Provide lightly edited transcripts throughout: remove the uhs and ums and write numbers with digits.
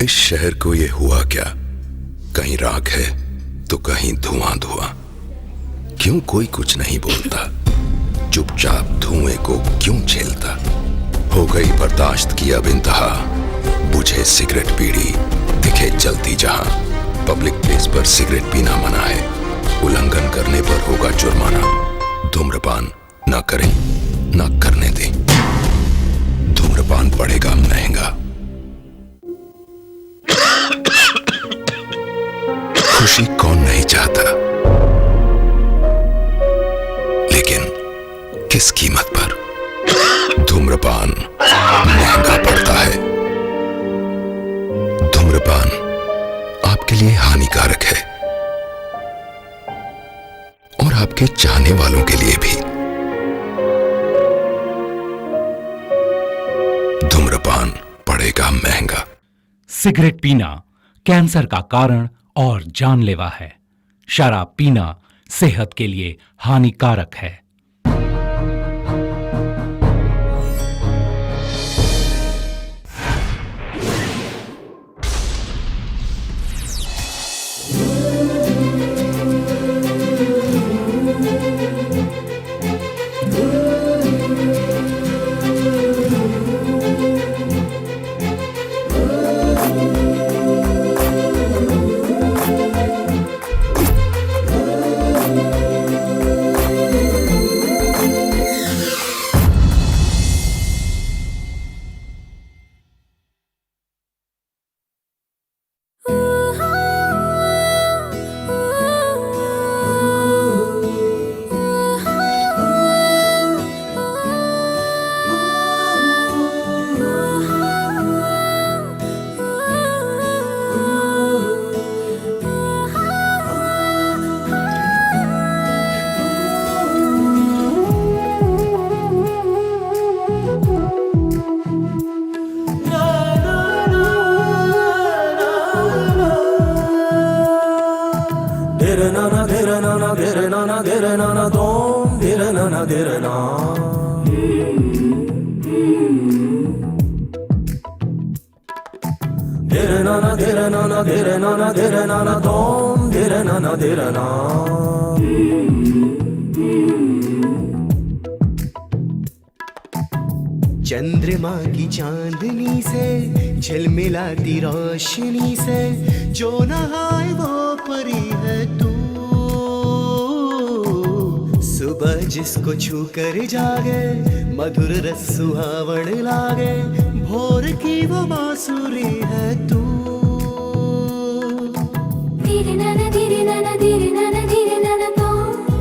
इस शहर को ये हुआ क्या, कहीं राख है तो कहीं धुआं धुआं। क्यों कोई कुछ नहीं बोलता, चुपचाप धुएं को क्यों झेलता। हो गई बर्दाश्त की अब इंतहा, बुझे सिगरेट बीड़ी दिखे जलती जहां। पब्लिक प्लेस पर सिगरेट पीना मना है, उल्लंघन करने पर होगा जुर्माना। धूम्रपान ना करें ना करने दें, धूम्रपान पड़ेगा महंगा। खुशी कौन नहीं चाहता, लेकिन किस कीमत पर। धूम्रपान महंगा पड़ता है। धूम्रपान आपके लिए हानिकारक है और आपके चाहने वालों के लिए भी। धूम्रपान पड़ेगा महंगा। सिगरेट पीना कैंसर का कारण और जानलेवा है। शराब पीना सेहत के लिए हानिकारक है। चंद्रमा की चांदनी से झिलमिलाती रोशनी से जो नहाए वो परी है तू। सुबह जिसको छू कर जागे मधुर रस सुहावण लागे, भोर की वो बांसुरी है तू। धीरे नाना धीरे नाना धीरे नाना धीरे नाना तो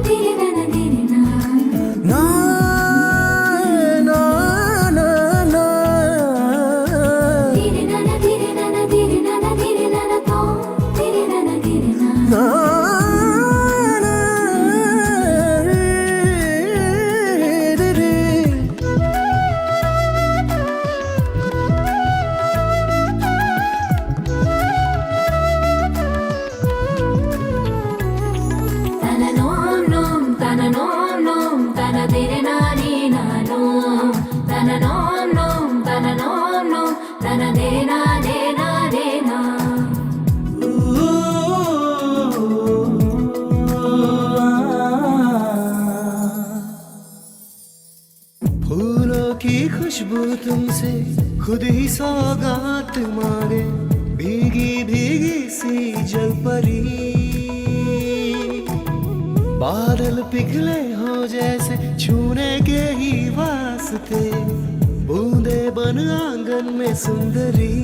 धीरे नाना धीरे ना धीरे नाना धीरे नाना धीरे नाना धीरे नाना तो धीरे नाना धीरे ना। फूलों की खुशबू तुमसे खुद ही सौगात मांगे, भीगी भीगी सी जल परी। बादल पिघले हो जैसे छूने के ही वास्ते, बूंदे बन आंगन में सुंदरी।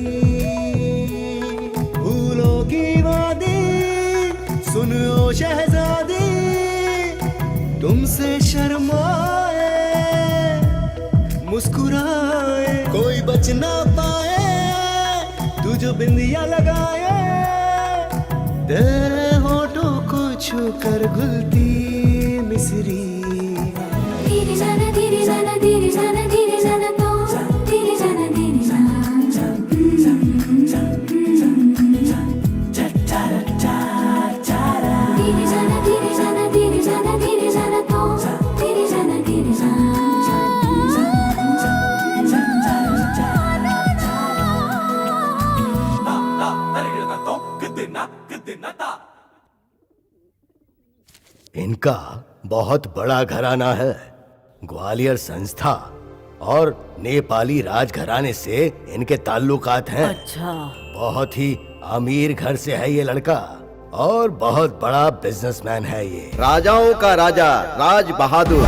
फूलों की वादी सुनो शहजादी, तुमसे शर्माए मुस्कुराए कोई बच ना पाए, तू जो बिंदिया लगाए तेरे होठों को छू कर घुलती मिसरी। धीरे नाना धीरे नाना धीरे नाना धीरे नाना तो धीरे नाना धीरे ना। धीरे नाना धीरे नाना धीरे नाना धीरे नाना तो धीरे नाना धीरे ना। इनका बहुत बड़ा घराना है। ग्वालियर संस्था और नेपाली राजघराने से इनके ताल्लुकात हैं। अच्छा। बहुत ही अमीर घर से है ये लड़का और बहुत बड़ा बिजनेसमैन है ये। राजाओं का राजा राज बहादुर।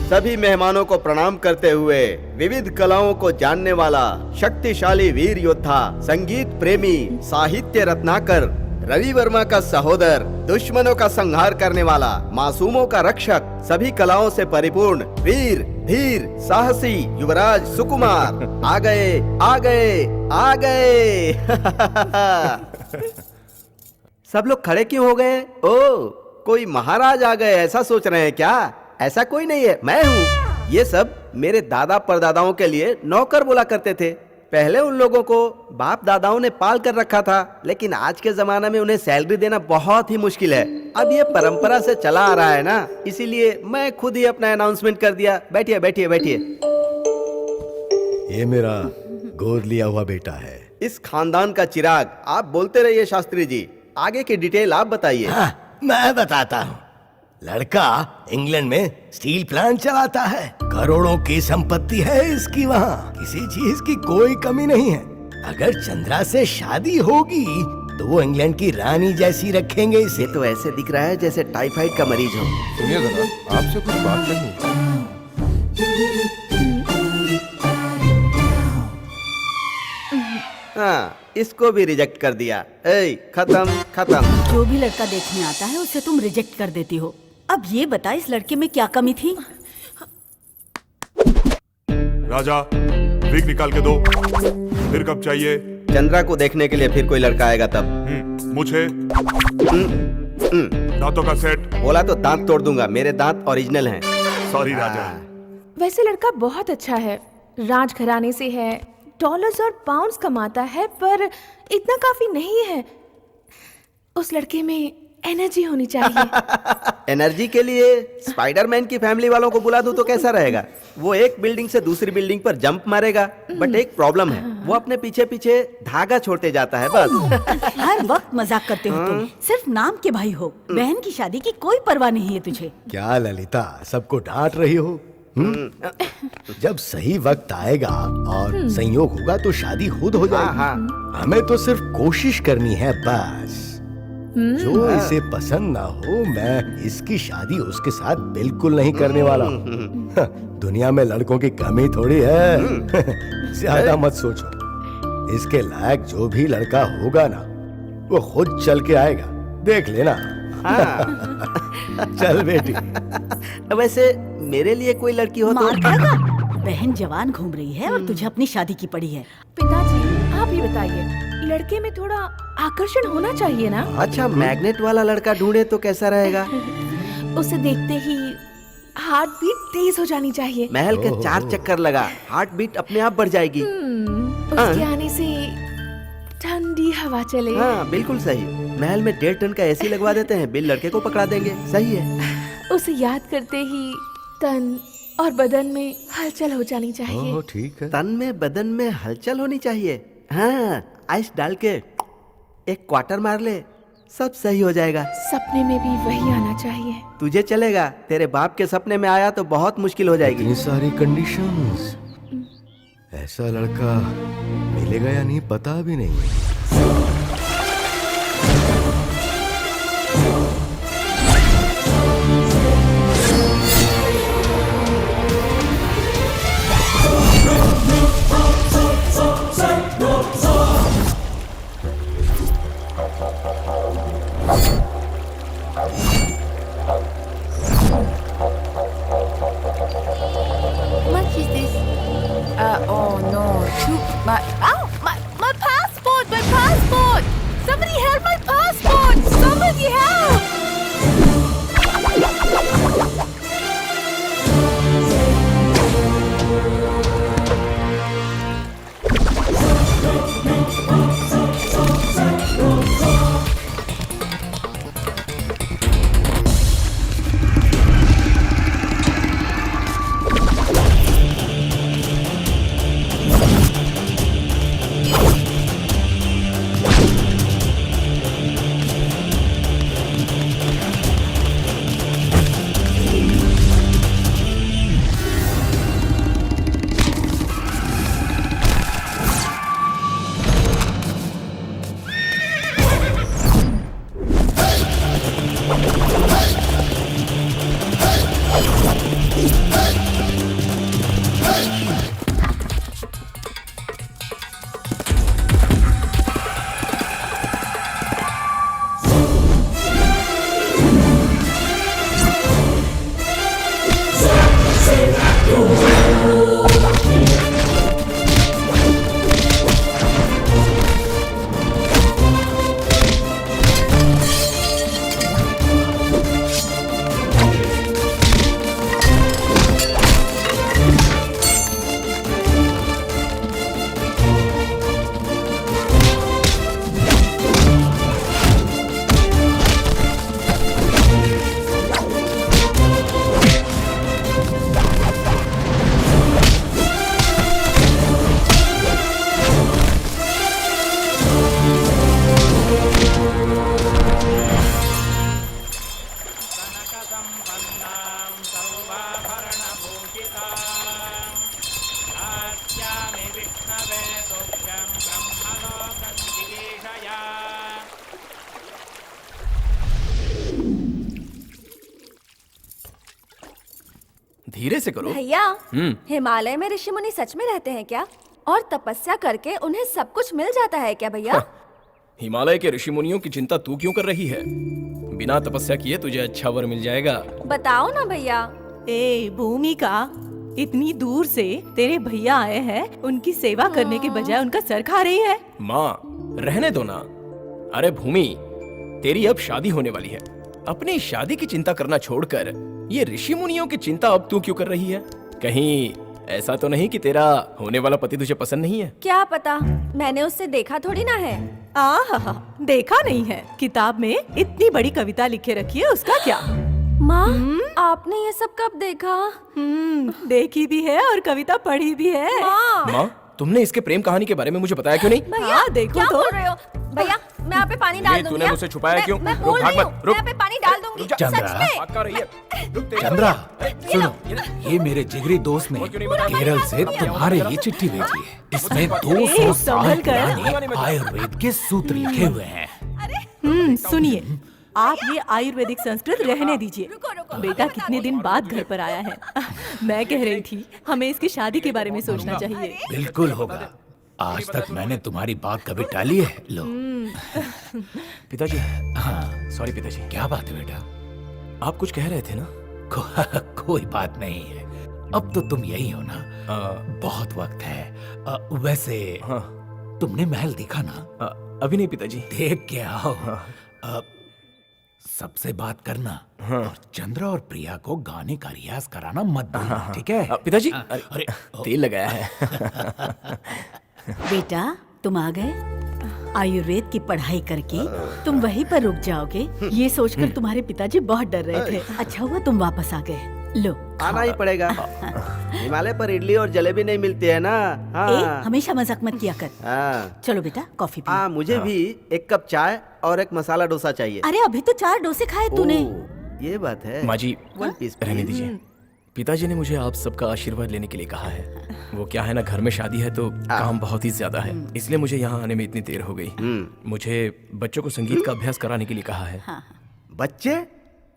सभी मेहमानों को प्रणाम करते हुए विविध कलाओं को जानने वाला शक्तिशाली वीर योद्धा, संगीत प्रेमी, साहित्य रत्नाकर, रवि वर्मा का सहोदर, दुश्मनों का संहार करने वाला, मासूमों का रक्षक, सभी कलाओं से परिपूर्ण वीर, धीर, साहसी युवराज सुकुमार आ गए, आ गए, आ गए। सब लोग खड़े क्यों हो गए? ओ, कोई महाराज आ गए ऐसा सोच रहे हैं क्या? ऐसा कोई नहीं है, मैं हूँ। ये सब मेरे दादा परदादाओं के लिए नौकर बोला करते थे। पहले उन लोगों को बाप दादाओं ने पाल कर रखा था, लेकिन आज के जमाने में उन्हें सैलरी देना बहुत ही मुश्किल है। अब ये परंपरा से चला आ रहा है ना, इसीलिए मैं खुद ही अपना अनाउंसमेंट कर दिया। बैठिए बैठिए बैठिए। ये मेरा गोद लिया हुआ बेटा है। इस खानदान का चिराग। आप बोलते रहिए शास्त्री जी, आगे की डिटेल आप बताइए। हाँ, मैं बताता हूँ। लड़का इंग्लैंड में स्टील प्लांट चलाता है। करोड़ों की संपत्ति है इसकी वहाँ, किसी चीज की कोई कमी नहीं है। अगर चंद्रा से शादी होगी तो वो इंग्लैंड की रानी जैसी रखेंगे इसे। ये तो ऐसे दिख रहा है जैसे टाइफाइड का मरीज हो। सुनिए जरा, आपसे कुछ बात करनी है। हाँ, इसको भी रिजेक्ट कर दिया। ए, खत्म खत्म। जो भी लड़का देखने आता है उसे तुम रिजेक्ट कर देती हो। अब ये बता, इस लड़के में क्या कमी थी? राजा, विग निकाल के दो। फिर कब चाहिए? चंद्रा को देखने के लिए फिर कोई लड़का आएगा तब। मुझे दांतों का सेट। बोला तो दांत तोड़ दूंगा, मेरे दांत ओरिजिनल हैं। सॉरी राजा। वैसे लड़का बहुत अच्छा है, राजघराने से है, डॉलर्स और पाउंड्स कमाता है, पर इतना काफी नहीं है। उस लड़के में एनर्जी होनी चाहिए। एनर्जी के लिए स्पाइडरमैन की फैमिली वालों को बुला दूं तो कैसा रहेगा? वो एक बिल्डिंग से दूसरी बिल्डिंग पर जंप मारेगा, बट एक प्रॉब्लम है, वो अपने पीछे पीछे धागा छोड़ते जाता है बस। हर वक्त मजाक करते हो तुम। सिर्फ नाम के भाई हो। बहन की शादी की कोई परवाह नहीं है तुझे। क्या ललिता, सबको डांट रही हो? जब सही वक्त आएगा और संयोग होगा तो शादी खुद हो जाएगी। हमें तो सिर्फ कोशिश करनी है बस। जो इसे पसंद ना हो, मैं इसकी शादी उसके साथ बिल्कुल नहीं करने वाला हूँ। दुनिया में लड़कों की कमी थोड़ी है। ज्यादा मत सोचो। इसके लायक जो भी लड़का होगा ना, वो खुद चल के आएगा, देख लेना। चल बेटी। वैसे मेरे लिए कोई लड़की हो तो? मार खाएगा। बहन जवान घूम रही है और तुझे अपनी शादी की पड़ी है। पिताजी, आप ही बताइए, लड़के में थोड़ा आकर्षण होना चाहिए ना? अच्छा, मैग्नेट वाला लड़का ढूंढे तो कैसा रहेगा? उसे देखते ही हार्ट बीट तेज हो जानी चाहिए। महल के 4 चक्कर लगा, हार्ट बीट अपने आप बढ़ जाएगी। उसके आने से ठंडी हवा चले। हाँ, बिल्कुल सही। महल में 1.5 टन का एसी लगवा देते हैं, बिल लड़के को पकड़ा देंगे। सही है। उसे याद करते ही तन और बदन में हलचल हो जानी चाहिए। ठीक है। तन में बदन में हलचल होनी चाहिए। हाँ, आइस डाल के एक क्वार्टर मार ले, सब सही हो जाएगा। सपने में भी वही आना चाहिए। तुझे चलेगा, तेरे बाप के सपने में आया तो बहुत मुश्किल हो जाएगी। इतनी सारी कंडीशंस, ऐसा लड़का मिलेगा या नहीं पता भी नहीं। Much is this? Oh no. My passport! My passport! धीरे से करो। भैया, हिमालय में ऋषि मुनि सच में रहते हैं क्या? और तपस्या करके उन्हें सब कुछ मिल जाता है क्या भैया? हिमालय के ऋषि मुनियों की चिंता तू क्यों कर रही है? बिना तपस्या किए तुझे अच्छा वर मिल जाएगा। बताओ ना भैया। ए भूमिका, इतनी दूर से तेरे भैया आए हैं, उनकी सेवा करने के बजाय उनका सर खा रही है। माँ, रहने दो ना। अरे भूमि, तेरी अब शादी होने वाली है। अपनी शादी की चिंता करना छोड़कर ये ऋषि मुनियों की चिंता अब तू क्यों कर रही है? कहीं ऐसा तो नहीं कि तेरा होने वाला पति तुझे पसंद नहीं है? क्या पता, मैंने उससे देखा थोड़ी ना है। आहा, देखा नहीं है? किताब में इतनी बड़ी कविता लिखे रखी है, उसका क्या? माँ, आपने ये सब कब देखा? देखी भी है और कविता पढ़ी भी है। माँ, तुमने इसके प्रेम कहानी के बारे में मुझे बताया क्यों नहीं? भैया, देखो क्या तो। बोल रहे हो? भैया, मैं यहाँ पे पानी डाल दूंगी। तूने मुझसे छुपाया क्यों? मैं रुक, बोल भाग रही मत, हूँ, रुक। मैं यहाँ पे पानी डाल दूंगी। चंद्रा। सच में। बात कर रही है। रुक, तेरी- चंद्रा, ये लो। सुनो, ये मेरे जिगरी दोस्त ने क्यों नहीं बताया? केरल से तुम्हारे लिए चिट्ठी भेजी है। इसमें 200 साल संभल कर। पुराने आयुर्वेद के सूत्र लिखे हुए हैं। सुनिए, आप ये आयुर्वेदिक संस्कृत रहने दीजिए। रुको, बेटा कितने दिन बाद घर पर आया है। मैं कह रही थी, हमें इसकी शादी के बारे में सोचना चाहिए। बिल्कुल होगा। आज तक मैंने तुम्हारी बात कभी टाली है? लो। पिताजी, हाँ, सॉरी पिताजी। क्या बात है बेटा? आप कुछ कह रहे थे ना? कोई बात नहीं है। अब तो तुम यही हो ना? बहुत वक्त है। वैसे हाँ। तुमने महल देखा ना? अभी नहीं पिताजी। देख के आओ। सबसे बात करना। और चंद्रा और प्रिया को गाने का रियाज कराना मत भूलना, ठीक है? पिताजी, अरे तेल लगाया है। बेटा, तुम आ गए। आयुर्वेद की पढ़ाई करके तुम वहीं पर रुक जाओगे, ये सोचकर तुम्हारे पिताजी बहुत डर रहे थे। अच्छा हुआ तुम वापस आ गए। लो, आना ही पड़ेगा। हिमालय पर इडली और जलेबी नहीं मिलती है ना? हाँ। हमेशा मजाक मत किया कर। हाँ। चलो बेटा, कॉफी पी। मुझे भी एक कप चाय और एक मसाला डोसा चाहिए। अरे अभी तो 4 डोसे खाए तूने। ये बात है। माँ जी, वन पीस रहने दीजिए। पिताजी ने मुझे आप सबका आशीर्वाद लेने के लिए कहा है। वो क्या है ना, घर में शादी है तो काम बहुत ही ज्यादा है, इसलिए मुझे यहाँ आने में इतनी देर हो गई। मुझे बच्चों को संगीत का अभ्यास कराने के लिए कहा है। बच्चे?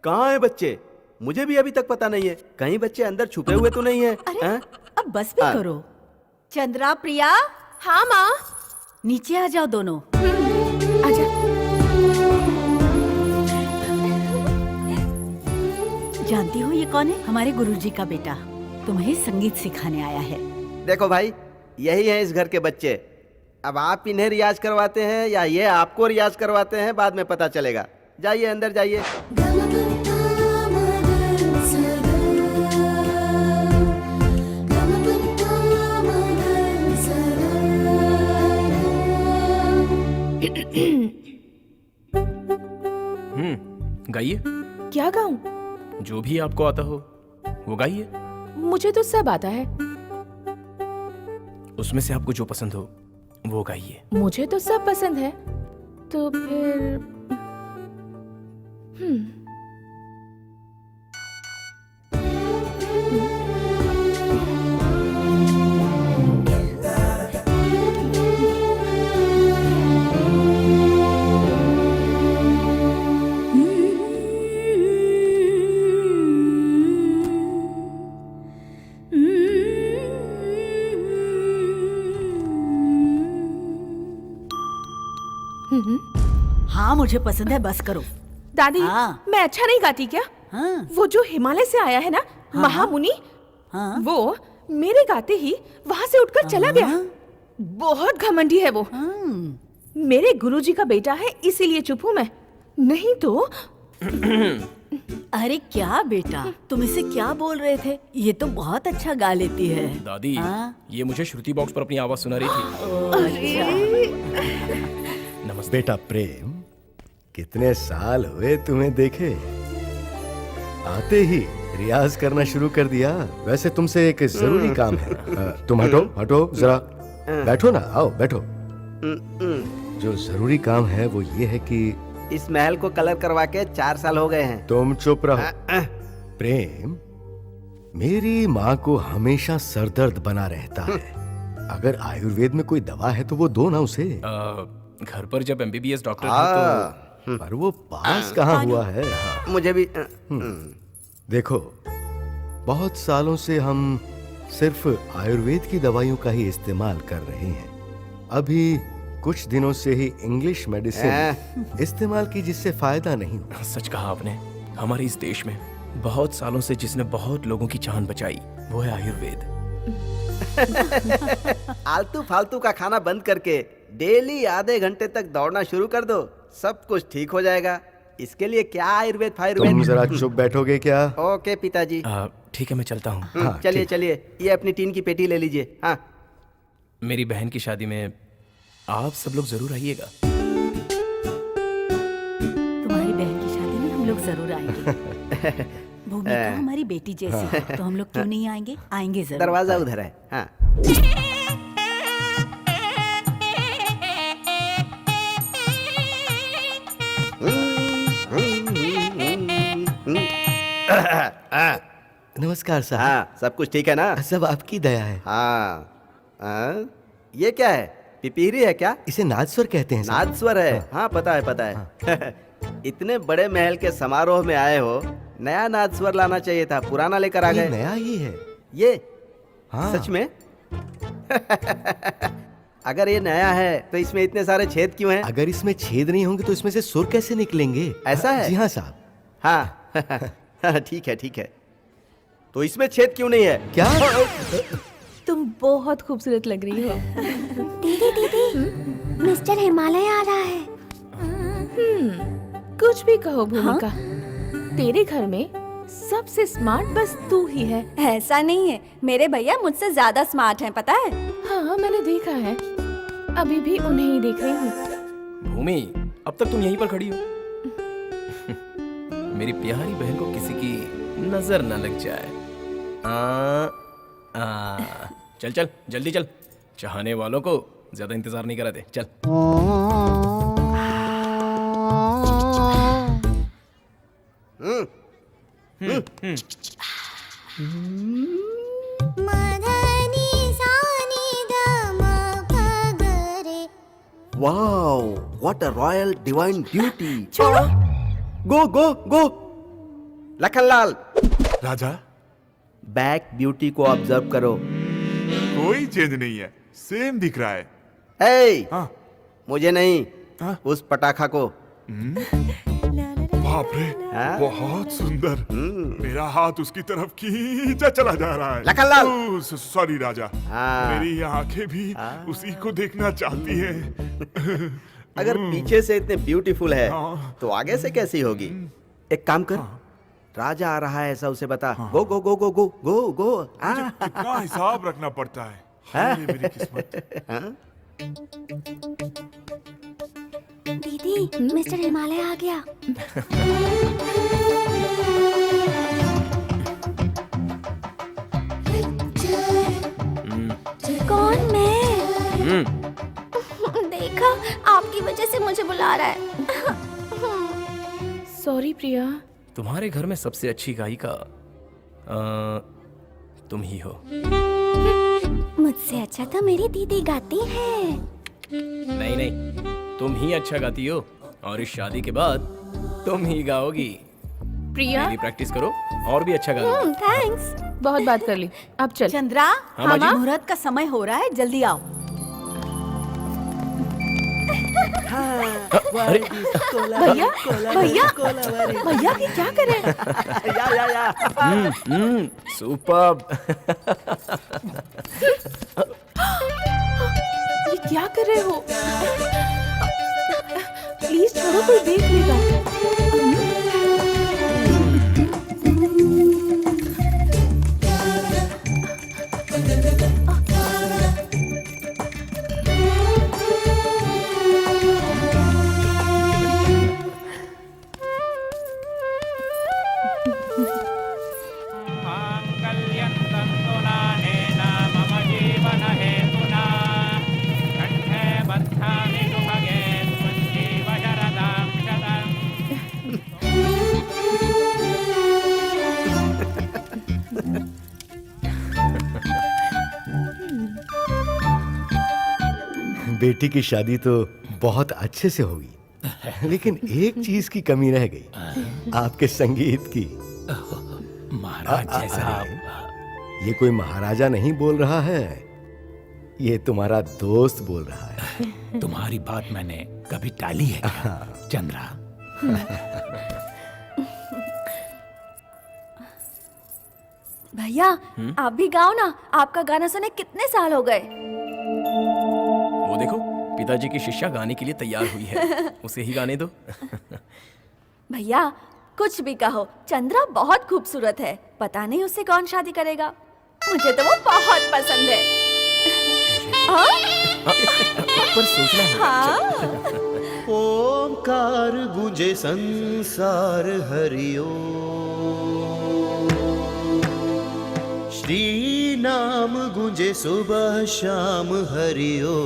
कहाँ है बच्चे? मुझे भी अभी तक पता नहीं है। कहीं बच्चे अंदर छुपे हुए तो नहीं है? अरे अब बस भी करो। चंद्रा, प्रिया। हाँ माँ। नीचे आ जाओ दोनों। आजा। जानती हो ये कौन है? हमारे गुरुजी का बेटा तुम्हें संगीत सिखाने आया है। देखो भाई, यही है इस घर के बच्चे। अब आप इन्हें रियाज करवाते हैं या ये आपको रियाज करवाते हैं, बाद में पता चलेगा। जाइए अंदर जाइए। गाइए। क्या गाऊं? जो भी आपको आता हो वो गाइए। मुझे तो सब आता है। उसमें से आपको जो पसंद हो वो गाइए। मुझे तो सब पसंद है। तो फिर हाँ मुझे पसंद है, बस करो। दादी हाँ। मैं अच्छा नहीं गाती क्या? हाँ। वो जो हिमालय से आया है ना, महामुनि, हाँ। वो मेरे गाते ही वहाँ से उठकर चला गया। बहुत घमंडी है वो। मेरे गुरुजी का बेटा है, इसीलिए चुप हूँ मैं, नहीं तो। अरे क्या बेटा, तुम इसे क्या बोल रहे थे? ये तो बहुत अच्छा गा लेती है। दादी, ये मुझे श्रुति बॉक्स पर अपनी आवाज सुना रही थी। नमस्ते बेटा प्रेम, कितने साल हुए तुम्हें देखे, आते ही रियाज करना शुरू कर दिया। वैसे तुमसे एक जरूरी काम है। तुम हटो हटो जरा, बैठो ना, आओ बैठो। जो जरूरी काम है वो ये है कि इस महल को कलर करवा के 4 साल हो गए हैं। तुम चुप रहो। प्रेम, मेरी माँ को हमेशा सरदर्द बना रहता है। अगर आयुर्वेद में कोई दवा है तो वो दो ना उसे। घर पर जब MBBS डॉक्टर थे तो पर वो पास कहाँ हुआ है। मुझे भी देखो, बहुत सालों से हम सिर्फ आयुर्वेद की दवाइयों का ही इस्तेमाल कर रहे हैं। अभी कुछ दिनों से ही इंग्लिश मेडिसिन इस्तेमाल की, जिससे फायदा नहीं हुआ। सच कहा आपने। हमारे इस देश में बहुत सालों से जिसने बहुत लोगों की जान बचाई वो है आयुर्वेद। आलतू फालतू का खाना बंद करके डेली आधे घंटे तक दौड़ना शुरू कर दो, सब कुछ ठीक हो जाएगा। इसके लिए क्या आयुर्वेद फायुर्वेद। तुम जरा चुप बैठोगे क्या? ओके पिताजी। ठीक है, मैं चलता हूँ। चलिए चलिए, ये अपनी टीन की पेटी ले लीजिए। हाँ, मेरी बहन की शादी में आप सब लोग जरूर आइएगा। तुम्हारी बहन की शादी में हम लोग जरूर आएंगे। भूमिका हमारी बेटी जैसी है, तो हम लोग क्यों नहीं आएंगे? आएंगे जरूर। दरवाजा उधर है। हाँ। नमस्कार साहब। हाँ, सब कुछ ठीक है ना? सब आपकी दया है। हाँ। ये क्या है, पिपीरी है क्या? इसे नादस्वर कहते हैं। नादस्वर है। हाँ पता है पता है। इतने बड़े महल के समारोह में आए हो, नया नादस्वर लाना चाहिए था, पुराना लेकर आ गए। नया ही है ये। हाँ। सच में? अगर ये नया है तो इसमें इतने सारे छेद क्यों हैं? अगर इसमें छेद नहीं होंगे तो इसमें से सुर कैसे निकलेंगे? ऐसा है? जी हाँ साहब। हाँ। ठीक है ठीक है। तो इसमें छेद क्यों नहीं है? क्या? तुम बहुत खूबसूरत लग रही हो। दीदी दीदी, मिस्टर हिमालय आ रहा है। कुछ भी कहो भूमिका, तेरे घर में सबसे स्मार्ट बस तू ही है। ऐसा नहीं है, मेरे भैया मुझसे ज्यादा स्मार्ट हैं, पता है? हाँ मैंने देखा है, अभी भी उन्हें ही देख रही हूँ। भूमि, अब तक तुम यहीं पर खड़ी हो। मेरी प्यारी बहन को किसी की नजर न लग जाए। चल चल जल्दी चल, चाहने वालों को ज्यादा इंतजार नहीं कराते। चल। Wow, what a royal divine beauty. Go go go. Lakhanlal, Raja, back beauty को ऑब्जर्व करो। कोई चेंज नहीं है, सेम दिख रहा है। ए, हाँ। मुझे नहीं, हाँ? उस पटाखा को। बाप रे, हाँ? बहुत सुंदर। मेरा हाथ उसकी तरफ खींचा चला जा रहा है। लखनलाल। ओह, सॉरी राजा। हाँ। मेरी आंखें भी उसी को देखना चाहती हैं। अगर पीछे से इतने ब्यूटीफुल है हाँ। तो आगे से कैसी होगी? एक काम कर, राजा आ रहा है ऐसा उसे बता। गो गो गो गो गो गो गो। कितना हिसाब रखना पड़ता है। हाय रे मेरी किस्मत। दीदी, मिस्टर हिमालय आ गया। कौन? मैं? देखा, आपकी वजह से मुझे बुला रहा है। सॉरी प्रिया। तुम्हारे घर में सबसे अच्छी गायिका तुम ही हो। मुझसे अच्छा तो मेरी दीदी गाती है। नहीं नहीं, तुम ही अच्छा गाती हो, और इस शादी के बाद तुम ही गाओगी। प्रिया, मेरी प्रैक्टिस करो और भी अच्छा गाना। थैंक्स। बहुत बात कर ली, अब चल। चंद्रा, हाँ, माँ जी? मुहूर्त का समय हो रहा है, जल्दी आओ। अरे भैया भैया भैया की क्या करें? सुपर्ब। ये क्या कर रहे हो? प्लीज छोड़ो, कोई देख लेगा। बेटी की शादी तो बहुत अच्छे से होगी, लेकिन एक चीज की कमी रह गई, आपके संगीत की। महाराज जैसा ये कोई महाराजा नहीं बोल रहा है, ये तुम्हारा दोस्त बोल रहा है। तुम्हारी बात मैंने कभी टाली है क्या, चंद्रा? भैया आप भी गाओ ना, आपका गाना सुने कितने साल हो गए। वो देखो पिताजी की शिष्या गाने के लिए तैयार हुई है, उसे ही गाने दो। भैया कुछ भी कहो, चंद्रा बहुत खूबसूरत है, पता नहीं उससे कौन शादी करेगा। मुझे तो वो बहुत पसंद है। पर सोचना है। हाँ? ओमकार गूंजे संसार हरिओ, श्री नाम गूंजे सुबह शाम हरिओ।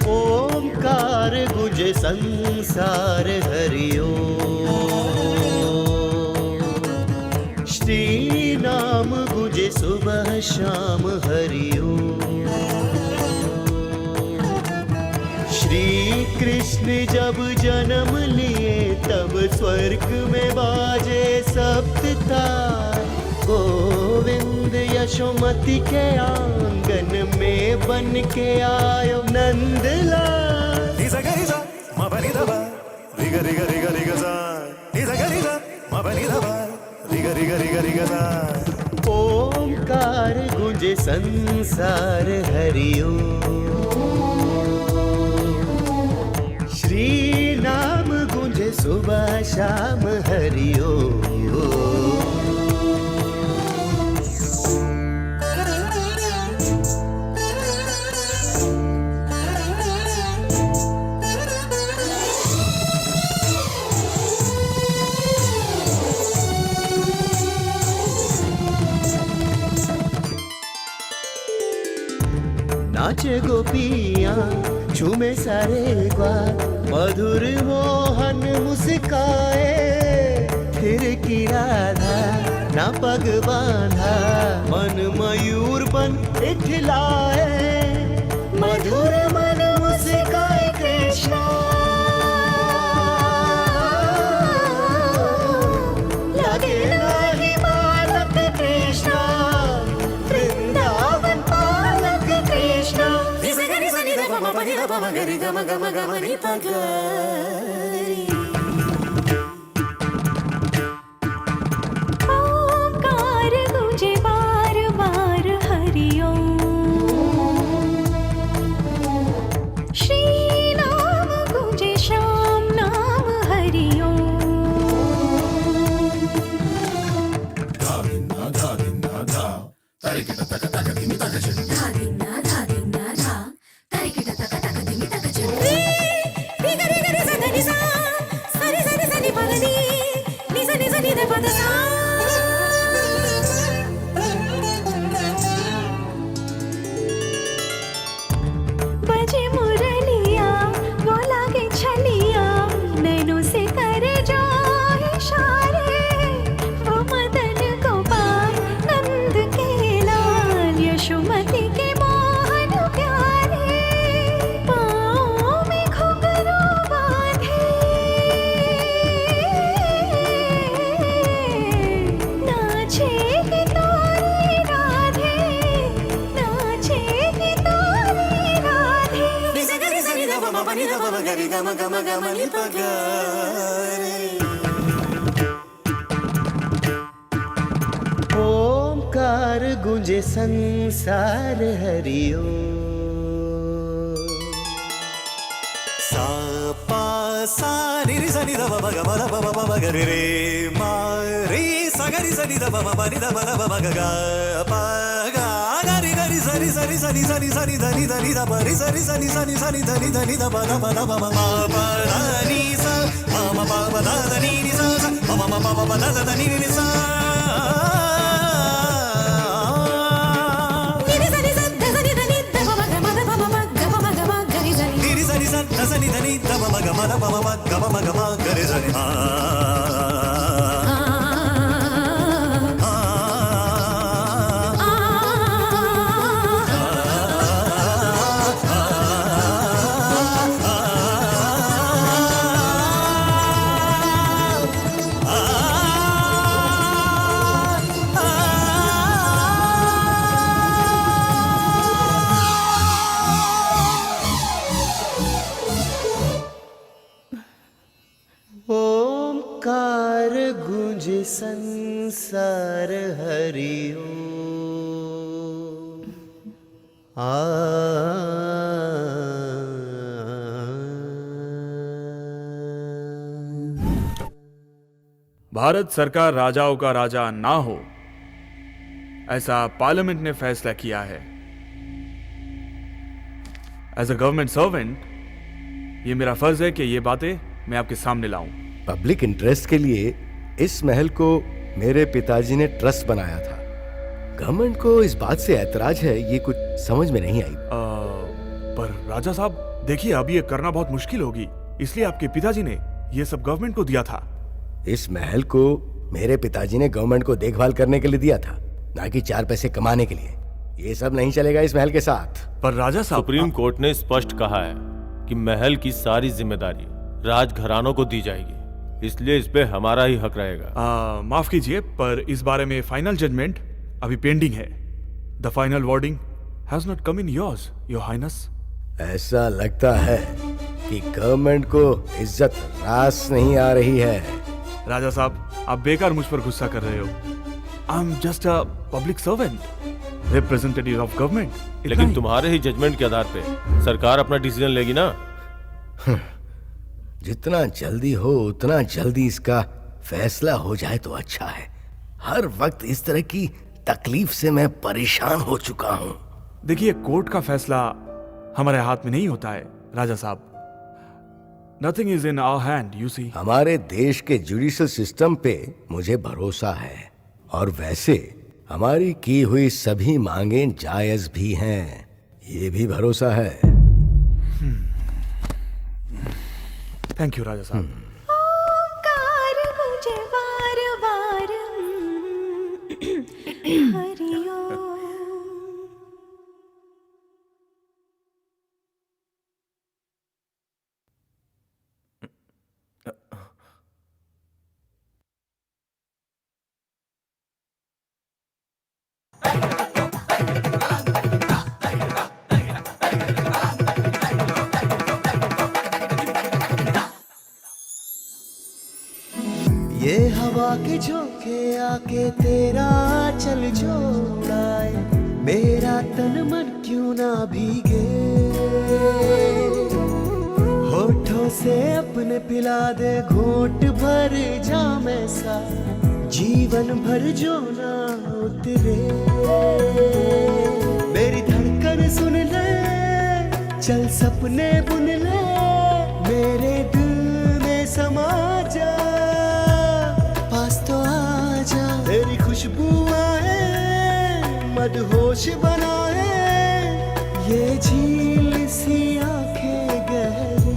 ओमकार गूंजे संसार हरिओ, श्री नाम गूंजे सुबह शाम हरिओ। श्री कृष्ण जब जन्म लिए तब स्वर्ग में बाजे सप्तताल, गोविंद यशोमती के आंगन में बन के आयो नंदलाल। ओमकार गूंजे संसार हरिओ, श्री नाम गूंजे सुबह शाम हरिओ। नाचे गोपियाँ झूमे सारे ग्वाल, मधुर मोहन मुस्काए। फिर की राधा ना पग बांधा, मन मयूर बन इठलाए। मधुर मन मुस्काए कृष्णा, लगे नाही बालक कृष्णा, वृंदावन पालक कृष्णा। गरी गम गम गमनी पगरी। ओंकार गूंजे बार बार हरिओम, श्री नाम गूंजे श्याम नाम हरिओम। धा धिन्ना धा धिन्ना धा, तारिकिट तक तक धिमी तक जन। धा धिन्ना धा धिन्ना धा, तारिकिट तक तक धिमी तक जन। रे रे रे रे रे सा नी सा, सरी सरी सनी पगनी, नी सा नी सा नी रे पद सा। बजे मुरलिया वो लागे छलिया, नैनों से करे जो इशारे। वो मदन गोपाल नंद के लाल, यशोमती नाचेगी तोरी राधे, नाचेगी तोरी राधे। निसा गरी सनी दा पमा पनी दा पमा गरी गम गम गम नि पगा रे। ओमकार गूंजे संसार हरिओ। सा पा सा नि रि सा नि द प ग म द प प प ग रे रे मा रे सा ग रि सा नि द प म प नि द प द प ग ग प ग ग रि ग रि सा रि सा रि सा नि सा नि सा नि ध नि ध नि द प रि सा रि सा नि सा नि सा नि ध नि ध नि द प द प द प म म प द नि सा म म प प द द नि नि सा सा म म प प प द द नि नि सा। దని దని దమ మగ మద మమ మగ మమ గమ గరి జని ఆ ओमकार गूंजे संसार हरिओ। भारत सरकार राजाओं का राजा ना हो, ऐसा पार्लियामेंट ने फैसला किया है। एज अ गवर्नमेंट सर्वेंट ये मेरा फर्ज है कि ये बातें मैं आपके सामने लाऊं। पब्लिक इंटरेस्ट के लिए इस महल को मेरे पिताजी ने ट्रस्ट बनाया था। गवर्नमेंट को इस बात से ऐतराज है, ये कुछ समझ में नहीं आई। पर राजा साहब देखिए, अब ये करना बहुत मुश्किल होगी, इसलिए आपके पिताजी ने ये सब गवर्नमेंट को दिया था। इस महल को मेरे पिताजी ने गवर्नमेंट को देखभाल करने के लिए दिया था, ना कि 4 पैसे कमाने के लिए। ये सब नहीं चलेगा इस महल के साथ। पर राजा साहब, सुप्रीम कोर्ट ने स्पष्ट कहा है कि महल की सारी जिम्मेदारी राजघरानों को दी जाएगी, इसलिए इस पे हमारा ही हक रहेगा। माफ कीजिए, पर इस बारे में फाइनल जजमेंट अभी पेंडिंग है। The final wording has not come in yours, your highness. ऐसा लगता है कि गवर्नमेंट को इज्जत रास नहीं आ रही है। राजा साहब, आप बेकार मुझ पर गुस्सा कर रहे हो। I am just a public servant, representative of government. लेकिन तुम्हारे ही जजमेंट के आधार पे सरकार अपना डिसीजन लेगी ना। जितना जल्दी हो उतना जल्दी इसका फैसला हो जाए तो अच्छा है। हर वक्त इस तरह की तकलीफ से मैं परेशान हो चुका हूं। देखिए, कोर्ट का फैसला हमारे हाथ में नहीं होता है राजा साहब। Nothing is in our hand, you see. हमारे देश के जुडिशियल सिस्टम पे मुझे भरोसा है, और वैसे हमारी की हुई सभी मांगें जायज भी हैं, ये भी भरोसा है। थैंक यू राजा साहब। ओंकार मुझे बार बार हरिओ। ये हवा के झोंके आके तेरा चल जोड़ाए, मेरा तन मन क्यों ना भीगे। होठों से अपने पिला दे घूंट भर जाम ऐसा, जीवन भर जो ना उतरे। मेरी धड़कन सुन ले, चल सपने बुन ले, मेरे दिल में समा जा, पास तो आ जा। तेरी खुशबू आए, मदहोश बनाए, ये झील सी आंखें गहरी।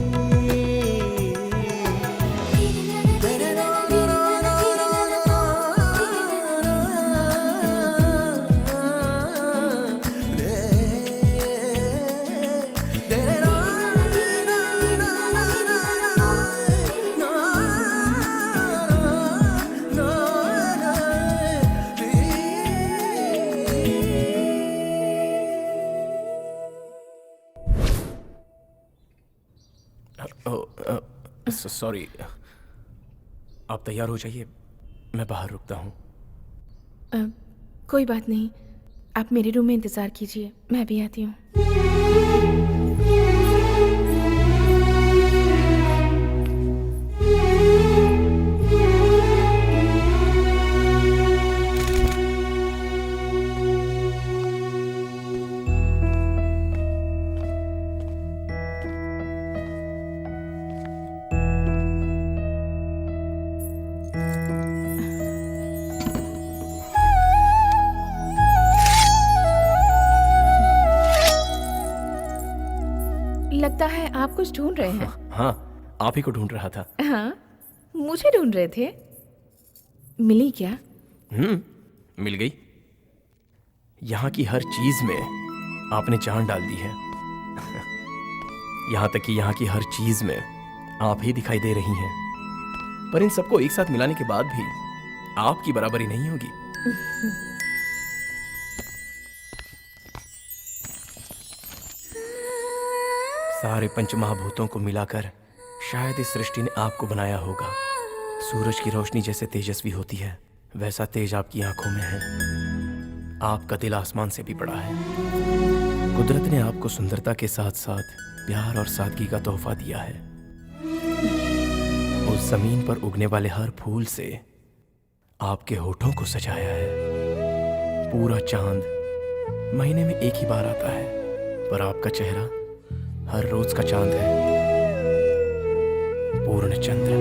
सॉरी, आप तैयार हो जाइए, मैं बाहर रुकता हूँ। कोई बात नहीं, आप मेरे रूम में इंतजार कीजिए, मैं भी आती हूँ। लगता है आप कुछ ढूंढ रहे हैं। हाँ, आप ही को ढूंढ रहा था। हाँ, मुझे ढूंढ रहे थे। मिली क्या? मिल गई। यहाँ की हर चीज में आपने जान डाल दी है। यहाँ तक कि यहाँ की हर चीज में आप ही दिखाई दे रही हैं। पर इन सबको एक साथ मिलाने के बाद भी आपकी बराबरी नहीं होगी। सारे पंचमहाभूतों को मिलाकर शायद इस सृष्टि ने आपको बनाया होगा। सूरज की रोशनी जैसे तेजस्वी होती है, वैसा तेज आपकी आंखों में है। आपका दिल आसमान से भी बड़ा है। कुदरत ने आपको सुंदरता के साथ साथ प्यार और सादगी का तोहफा दिया है। उस जमीन पर उगने वाले हर फूल से आपके होठों को सजाया है। पूरा चांद महीने में एक ही बार आता है, पर आपका चेहरा हर रोज का चांद है। पूर्ण चंद्र,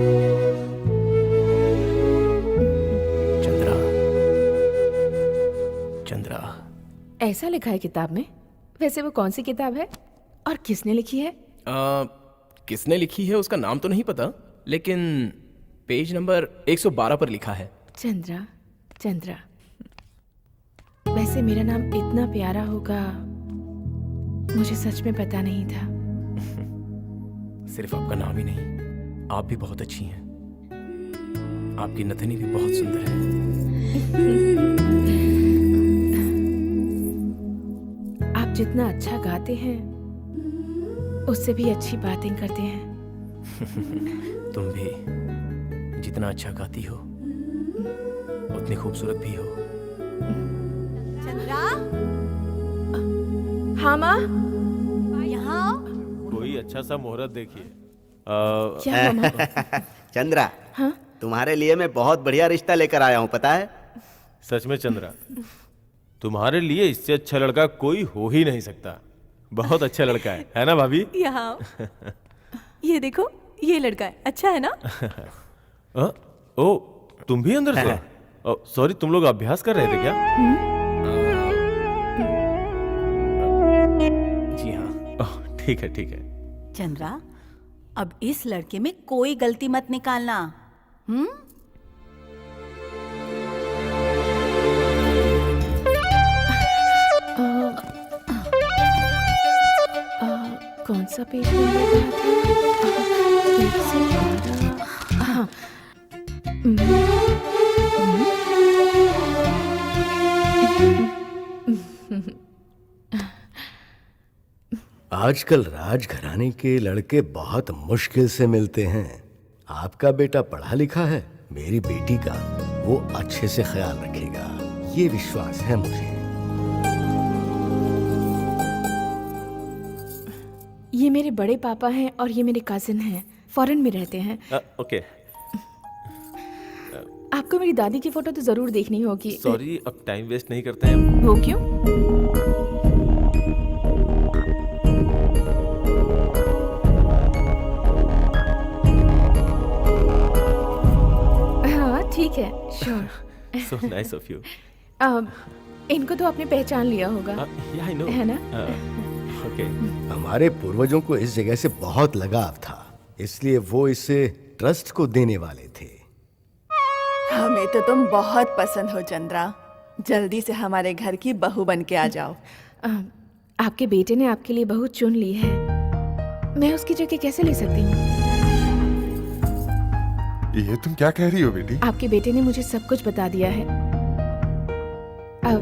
चंद्रा, चंद्रा। ऐसा लिखा है किताब में। वैसे वो कौन सी किताब है और किसने लिखी है? किसने लिखी है उसका नाम तो नहीं पता, लेकिन पेज नंबर 112 पर लिखा है। चंद्रा, चंद्रा। वैसे मेरा नाम इतना प्यारा होगा, मुझे सच में पता नहीं था। सिर्फ आपका नाम ही नहीं, आप भी बहुत अच्छी हैं। आपकी नथनी भी बहुत सुंदर है। आप जितना अच्छा गाते हैं, उससे भी अच्छी बातें करते हैं। तुम भी जितना अच्छा गाती हो, उतनी खूबसूरत भी हो। चंद्रा, हाँ माँ, यहाँ आओ। कोई अच्छा सा मुहूर्त देखिए। क्या मामा? चंद्रा, हाँ? तुम्हारे लिए मैं बहुत बढ़िया रिश्ता लेकर आया हूँ, पता है? सच में चंद्रा, तुम्हारे लिए इससे अच्छा लड़का कोई हो ही नहीं सकता। बहुत अच्छा लड़का है ना भाभी? यहाँ आओ। ये देखो, ये लड़का है, अच्छा है ना? ओ, तुम भी अंदर से? सॉरी, तुम लोग अभ्यास कर रहे थे क्या? जी हाँ। ठीक है, ठीक है। चंद्रा, अब इस लड़के में कोई गलती मत निकालना। कौन सा पेज नंबर था? आजकल राजघराने के लड़के बहुत मुश्किल से मिलते हैं। आपका बेटा पढ़ा लिखा है, मेरी बेटी का वो अच्छे से ख्याल रखेगा, ये विश्वास है मुझे। ये मेरे बड़े पापा हैं और ये मेरे कजिन हैं, फॉरेन में रहते हैं। ओके। आपको मेरी दादी की फोटो तो जरूर देखनी होगी। सॉरी, अब टाइम वेस्ट नहीं करते हैं। वो क्यों? हाँ ठीक है, sure. So nice of you. इनको तो आपने पहचान लिया होगा। Yeah, I know. है ना? Okay. हमारे पूर्वजों को इस जगह से बहुत लगाव था, इसलिए वो इसे ट्रस्ट को देने वाले थे। हमें तो तुम बहुत पसंद हो चंद्रा, जल्दी से हमारे घर की बहू बन के आ जाओ। आपके बेटे ने आपके लिए बहू चुन ली है, मैं उसकी जगह कैसे ले सकती हूँ? ये तुम क्या कह रही हो बेटी? आपके बेटे ने मुझे सब कुछ बता दिया है। अब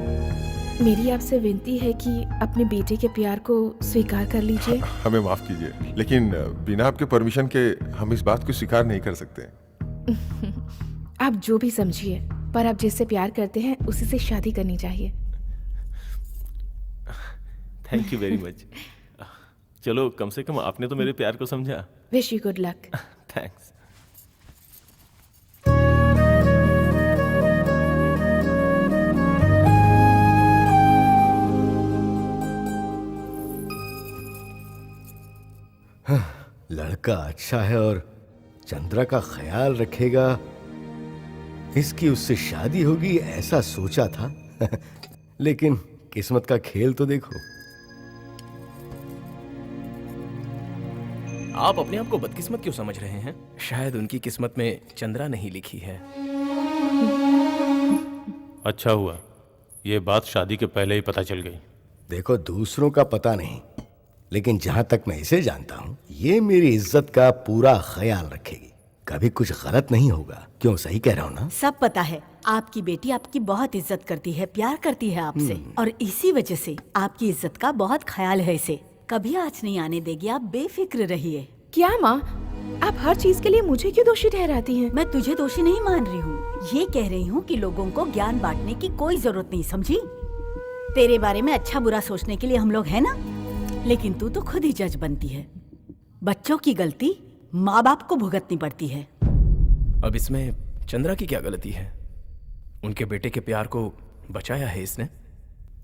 मेरी आपसे विनती है कि अपने बेटे के प्यार को स्वीकार कर लीजिए। हमें माफ कीजिए, लेकिन बिना आपके परमिशन के हम इस बात को स्वीकार नहीं कर सकते। आप जो भी समझिए, पर आप जिससे प्यार करते हैं उसी से शादी करनी चाहिए। Thank you very much. चलो, कम से कम आपने तो मेरे प्यार को समझा। Wish you good luck. Thanks. लड़का अच्छा है और चंद्रा का ख्याल रखेगा, इसकी उससे शादी होगी ऐसा सोचा था। लेकिन किस्मत का खेल तो देखो। आप अपने आप को बदकिस्मत क्यों समझ रहे हैं? शायद उनकी किस्मत में चंद्रा नहीं लिखी है। अच्छा हुआ, ये बात शादी के पहले ही पता चल गई। देखो, दूसरों का पता नहीं, लेकिन जहां तक मैं इसे जानता हूं, ये मेरी इज्जत का पूरा ख्याल रखेगी। कभी कुछ गलत नहीं होगा। क्यों, सही कह रहा हूं ना? सब पता है। आपकी बेटी आपकी बहुत इज्जत करती है, प्यार करती है आपसे, और इसी वजह से आपकी इज्जत का बहुत ख्याल है इसे। कभी आँच नहीं आने देगी, आप बेफिक्र रहिए। क्या माँ, आप हर चीज के लिए मुझे क्यों दोषी ठहराती हैं? मैं तुझे दोषी नहीं मान रही हूँ, ये कह रही हूँ कि लोगों को ज्ञान बांटने की कोई जरूरत नहीं, समझी? तेरे बारे में अच्छा बुरा सोचने के लिए हम लोग हैं ना, लेकिन तू तो खुद ही जज बनती है। बच्चों की गलती माँ बाप को भुगतनी पड़ती है। अब इसमें चंद्रा की क्या गलती है? उनके बेटे के प्यार को बचाया है इसने।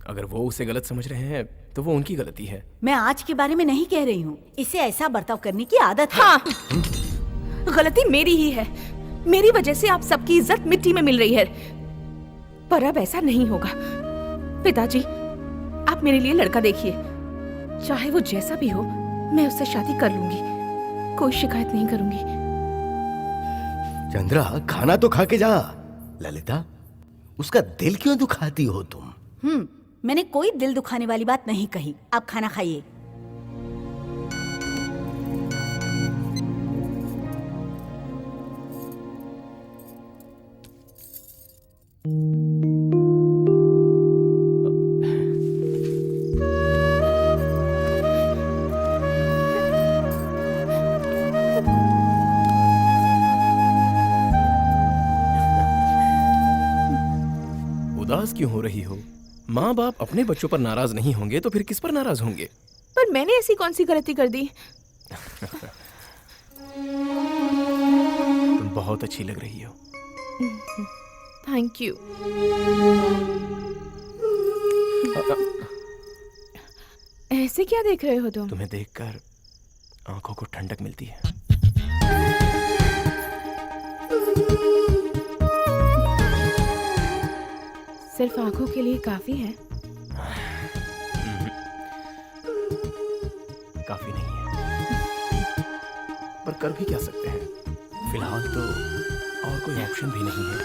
अगर वो उसे गलत समझ रहे हैं तो वो उनकी गलती है। मैं आज के बारे में नहीं कह रही हूँ, इसे ऐसा बर्ताव करने की आदत है। हाँ, गलती मेरी ही है। मेरी वजह से आप सबकी इज्जत मिट्टी में मिल रही है। पर अब ऐसा नहीं होगा। पिताजी, आप मेरे लिए लड़का देखिए, चाहे वो जैसा भी हो, मैं उससे शादी कर लूंगी, कोई शिकायत नहीं करूंगी। चंद्रा, खाना तो खा के जा। ललिता, उसका दिल क्यों दुखाती हो तुम? मैंने कोई दिल दुखाने वाली बात नहीं कही। आप खाना खाइए। उदास क्यों हो रही हो? माँ बाप अपने बच्चों पर नाराज नहीं होंगे तो फिर किस पर नाराज होंगे? पर मैंने ऐसी कौन सी गलती कर दी? तुम बहुत अच्छी लग रही हो। Thank you. ऐसे क्या देख रहे हो तुम? तुम्हें देखकर आंखों को ठंडक मिलती है। सिर्फ आंखों के लिए काफी है? काफी नहीं है, पर कर भी क्या सकते हैं? फिलहाल तो और कोई ऑप्शन भी नहीं है।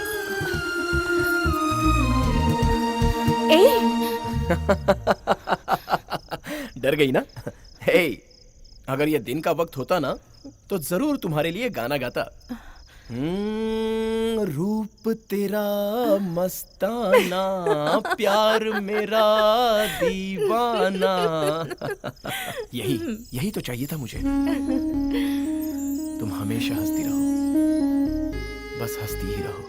डर गई ना? हे, अगर ये दिन का वक्त होता ना तो जरूर तुम्हारे लिए गाना गाता। रूप तेरा मस्ताना, प्यार मेरा दीवाना। यही तो चाहिए था मुझे। तुम हमेशा हंसती रहो, बस हंसती ही रहो।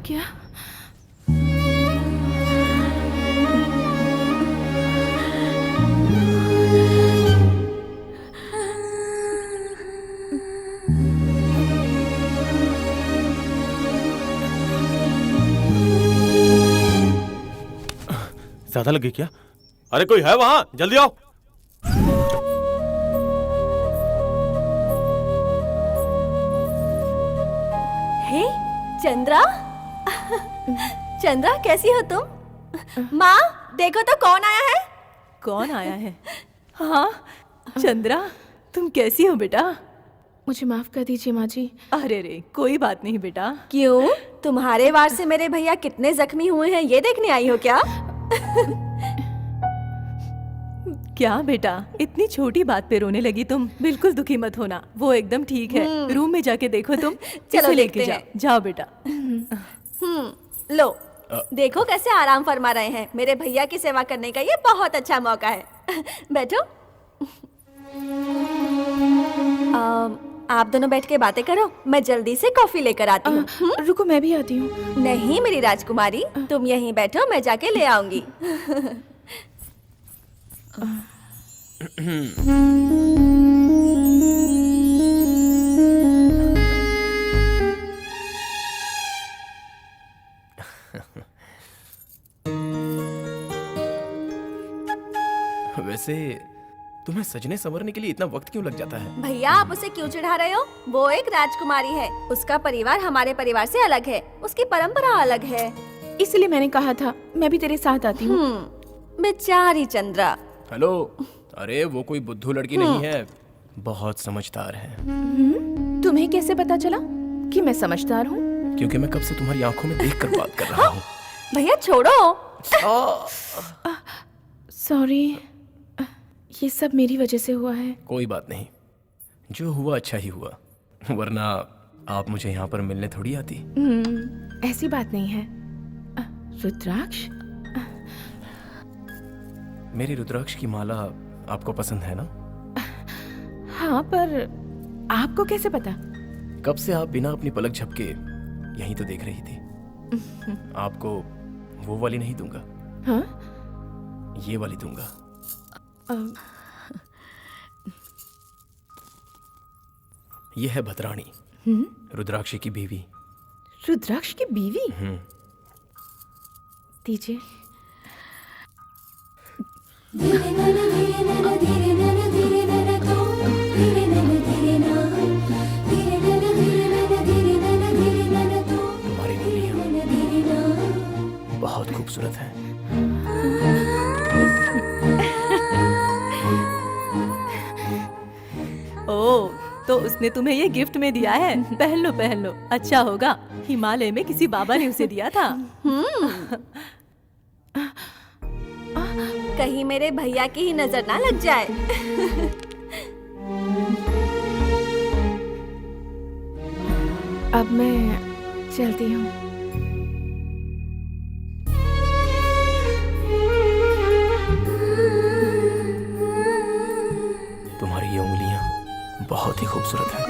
क्या? ज्यादा लगी क्या? अरे कोई है वहां? जल्दी आओ। हे चंद्रा, चंद्रा कैसी हो तुम? माँ देखो तो कौन आया है। कौन आया है? हाँ चंद्रा, तुम कैसी हो बेटा? मुझे माफ कर दीजिए माँ जी। अरे रे, कोई बात नहीं बेटा। क्यों, तुम्हारे वार से मेरे भैया कितने जख्मी हुए हैं ये देखने आई हो क्या? क्या बेटा, इतनी छोटी बात पे रोने लगी तुम? बिल्कुल दुखी मत होना, वो एकदम ठीक है। रूम में जाके देखो तुम। चलो लेके देखते जाओ। जाओ बेटा। लो देखो कैसे आराम फरमा रहे हैं। मेरे भैया की सेवा करने का ये बहुत अच्छा मौका है। बैठो। आप दोनों बैठ के बातें करो, मैं जल्दी से कॉफी लेकर आती हूँ। रुको, मैं भी आती हूँ। नहीं मेरी राजकुमारी, तुम यहीं बैठो, मैं जाके ले आऊंगी। वैसे तुम्हें सजने संवरने के लिए इतना वक्त क्यों लग जाता है? भैया आप उसे क्यों चिढ़ा रहे हो? वो एक राजकुमारी है, उसका परिवार हमारे परिवार से अलग है, उसकी परंपरा अलग है। इसलिए मैंने कहा था मैं भी तेरे साथ आती हूँ। बेचारी चंद्रा। हेलो, अरे वो कोई बुद्धू लड़की नहीं है, बहुत समझदार है। तुम्हें कैसे पता चला कि मैं समझदार हूँ? क्योंकि मैं कब से तुम्हारी आंखों में देखकर बात कर रहा हूँ। भैया छोड़ो। सॉरी, ये सब मेरी वजह से हुआ है। कोई बात नहीं, जो हुआ अच्छा ही हुआ, वरना आप मुझे यहाँ पर मिलने थोड़ी आती। ऐसी बात नहीं है। रुद्राक्ष, मेरी रुद्राक्ष की माला आपको पसंद है ना? हाँ, पर आपको कैसे पता? कब से आप बिना अपनी पलक झपके यहीं तो देख रही थी। आपको वो वाली नहीं दूंगा। हाँ? ये वाली दूंगा। ये है भद्राणी, रुद्राक्ष की बीवी। रुद्राक्ष की बीवी? दीजिए। तुम्हारी उंगलियां बहुत खूबसूरत है। ओ, तो उसने तुम्हें ये गिफ्ट में दिया है? पहन लो पहन लो, अच्छा होगा। हिमालय में किसी बाबा ने उसे दिया था। कहीं मेरे भैया की ही नजर ना लग जाए। अब मैं चलती हूँ। तुम्हारी ये उंगलियां बहुत ही खूबसूरत है।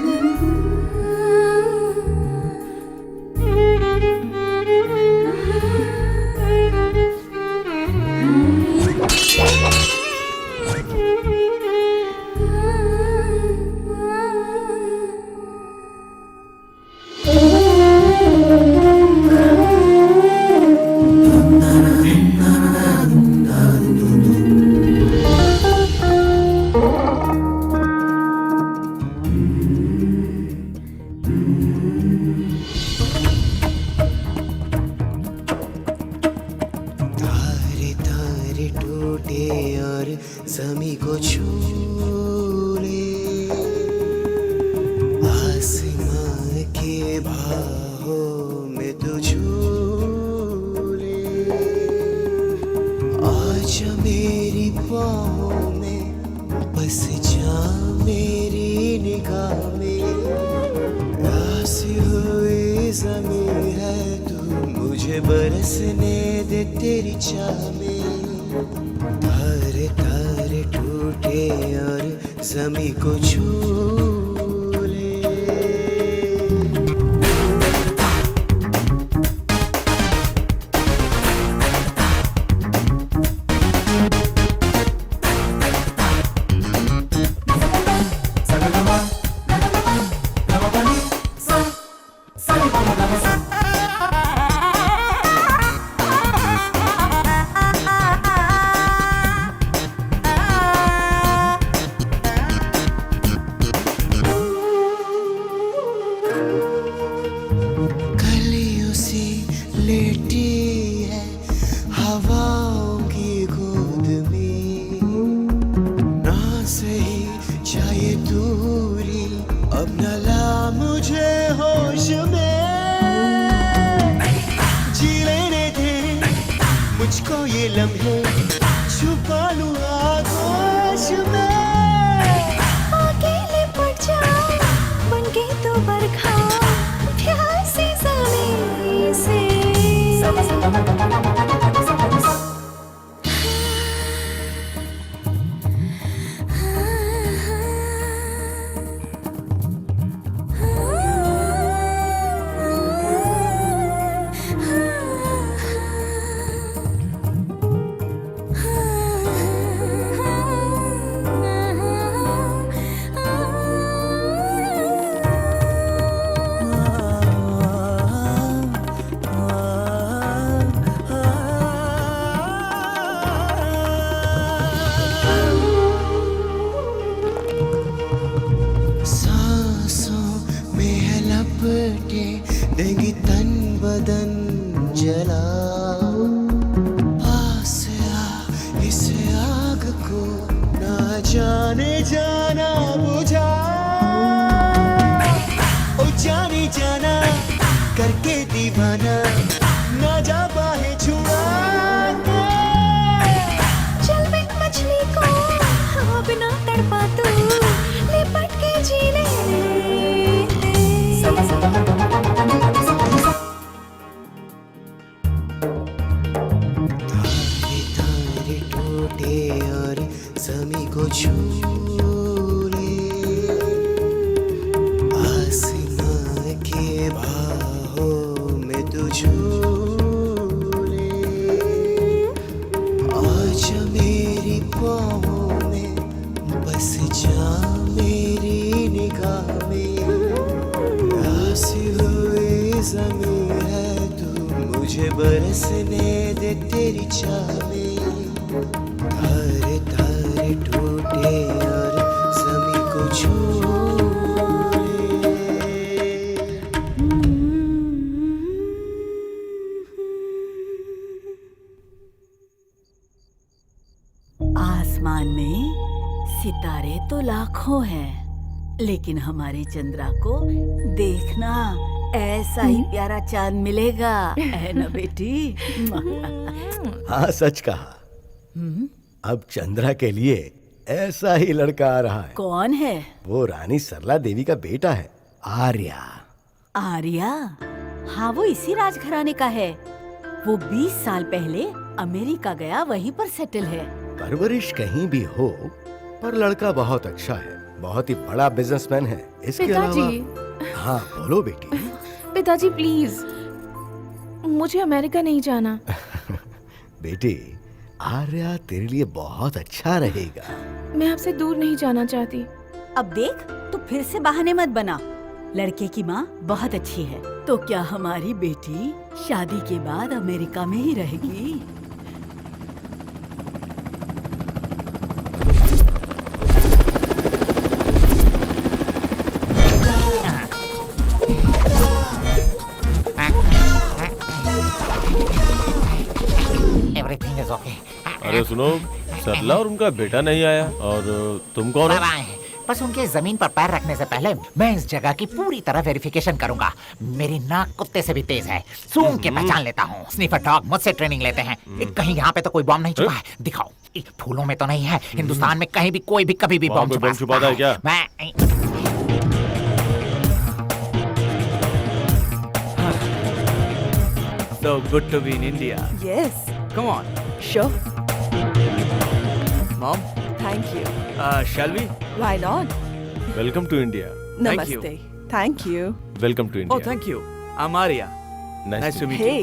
ज़मीं को छू ले, आसमां के बाहों में तू झूले, आजा मेरी बाहों में बस जा मेरी निगाह में, रासी हुई ज़मीं है तू, मुझे बरसने दे तेरी चाह में। तारे तारे टूटे और ज़मीं को छू ले। लम्हे छुपा लूं आगोश में। अकेले पड़ जाऊं बन के तो बरखा प्यार से ज़मीन से। सांसों में है लपटे देंगी तन बदन जला। पास आ इस आग को ना जाने जाना बुझा। ओ जाने जाना करके दीवाना ना जा पाए छुड़ा के। चल बिन मछली को अब ना तड़पा तू लिपट के जी ले। तारे तारे टूटे और ज़मीं को छू ले। आसमां के बाहों में तू झूले। आज मेरी बाहों में बस जा मेरी निगाह में। प्यासी हुई ज़मीं है तू मुझे बरसने दे तेरी चाह में। तारे तारे टूटे और ज़मीं को छू आसमान में सितारे तो लाखों हैं, लेकिन हमारे चंद्रा को देखना ऐसा ही प्यारा चांद मिलेगा, है ना बेटी? हाँ सच कहा। अब चंद्रा के लिए ऐसा ही लड़का आ रहा है। कौन है? वो रानी सरला देवी का बेटा है, आर्या। आर्या? हाँ, वो इसी राजघराने का है। वो 20 साल पहले अमेरिका गया, वहीं पर सेटल है। परवरिश कहीं भी हो, पर लड़का बहुत अच्छा है, बहुत ही बड़ा बिजनेसमैन है। इसके पिताजी। अलावा हाँ बोलो बेटी। पिताजी प्लीज, मुझे अमेरिका नहीं जाना। बेटी, आर्या तेरे लिए बहुत अच्छा रहेगा। मैं आपसे दूर नहीं जाना चाहती। अब देख, तो फिर से बहाने मत बना। लड़के की माँ बहुत अच्छी है, तो क्या हमारी बेटी शादी के बाद अमेरिका में ही रहेगी? Everything is okay. अरे सुनो, सरला और उनका बेटा नहीं आया, और तुम कौन हो? बस उनके जमीन पर पैर रखने से पहले मैं इस जगह की पूरी तरह वेरिफिकेशन करूंगा। मेरी नाक कुत्ते से भी तेज है, सूंघ के पहचान लेता हूँ। स्निफर डॉग मुझसे ट्रेनिंग लेते हैं। कहीं यहाँ पे तो कोई बॉम्ब नहीं छुपा है? दिखाओ। फूलों में तो नहीं है। हिंदुस्तान में कहीं भी कोई भी कभी भी बॉम्ब छुपा छुपाता है क्या? मैं So good to be in India. Yes. Come on. Sure. Mom, Thank you. shall we? Why not? Welcome to India. Thank you. Namaste. Thank you. Welcome to Oh, India. thank you. I'm Arya. Nice to meet you. Hey,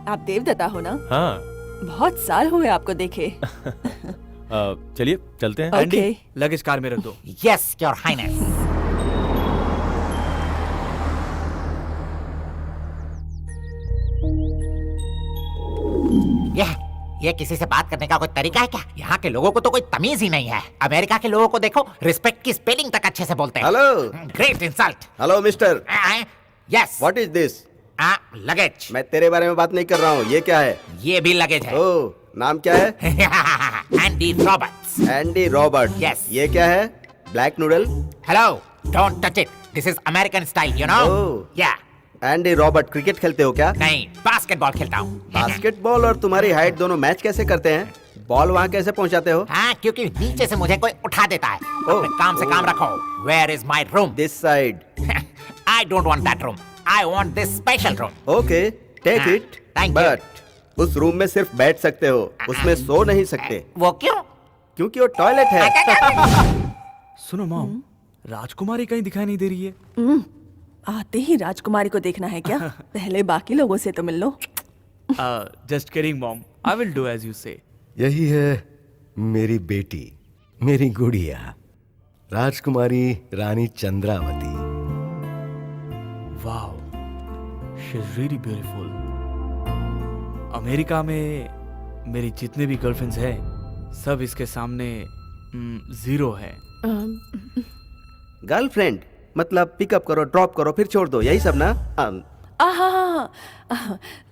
आप देवदत्ता हो ना? हाँ। बहुत साल हुए आपको देखे। चलिए चलते हैं। Andy, लगेज कार में रख दो। Yes, Your Highness. ये किसी से बात करने का कोई तरीका है क्या? यहाँ के लोगों को तो कोई तमीज ही नहीं है। अमेरिका के लोगों को देखो, रिस्पेक्ट की स्पेलिंग तक अच्छे से बोलते हैं। Hello. Great insult. Hello mister. Yes. What is this? Luggage. मैं तेरे बारे में बात नहीं कर रहा हूँ। ये क्या है? ये भी लगेज है। ओह, नाम क्या है? Andy Roberts. Andy Robert. Yes. ये क्या है? Black noodle. Hello, don't touch it. This is American style, you know. या। एंडी रॉबर्ट, क्रिकेट खेलते हो क्या? नहीं, बास्केटबॉल बास्केटबॉल खेलता हूँ। बास्केटबॉल और तुम्हारी हाइट दोनों मैच कैसे करते हैं? बॉल वहाँ कैसे पहुँचाते हो? हाँ, क्योंकि नीचे से मुझे कोई उठा देता है। अपने काम से काम रखो। Where is my room? This side. I don't want that room. I want this special room. Okay, take it. Thank you. But उस रूम में सिर्फ बैठ सकते हो, उसमें सो नहीं सकते। वो क्यों? क्योंकि वो टॉयलेट है। सुनो मॉम, राजकुमारी कहीं दिखाई नहीं दे रही है। आते ही राजकुमारी को देखना है क्या? पहले बाकी लोगों से तो मिल लो। Just kidding, mom. I will do as you say. यही है मेरी बेटी, मेरी गुड़िया, राजकुमारी रानी Chandravati. Wow, she's really beautiful. America में मेरी जितने भी गर्लफ्रेंड्स हैं, सब इसके सामने जीरो है। गर्लफ्रेंड मतलब पिकअप करो, ड्रॉप करो, फिर छोड़ दो, यही सब ना?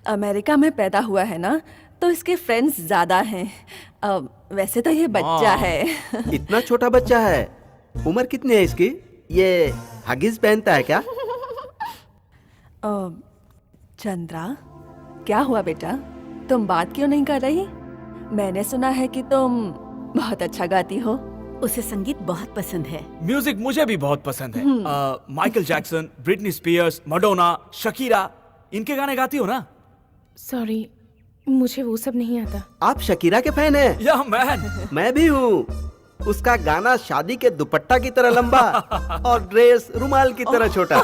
अमेरिका में पैदा हुआ है ना, तो इसके फ्रेंड्स ज्यादा हैं। वैसे तो ये बच्चा है। इतना छोटा बच्चा है? उम्र कितनी है इसकी? ये हगिस पहनता है क्या? चंद्रा, क्या हुआ बेटा? तुम बात क्यों नहीं कर रही? मैंने सुना है कि तुम बहुत अच्छा गाती हो। उसे संगीत बहुत पसंद है। म्यूजिक मुझे भी बहुत पसंद है। Michael Jackson, Britney Spears, Madonna, Shakira, इनके गाने गाती हो ना? सॉरी, मुझे वो सब नहीं आता। आप शकीरा के फैन हैं? या मैन। मैं भी हूँ। उसका गाना शादी के दुपट्टा की तरह लंबा और ड्रेस रुमाल की तरह छोटा।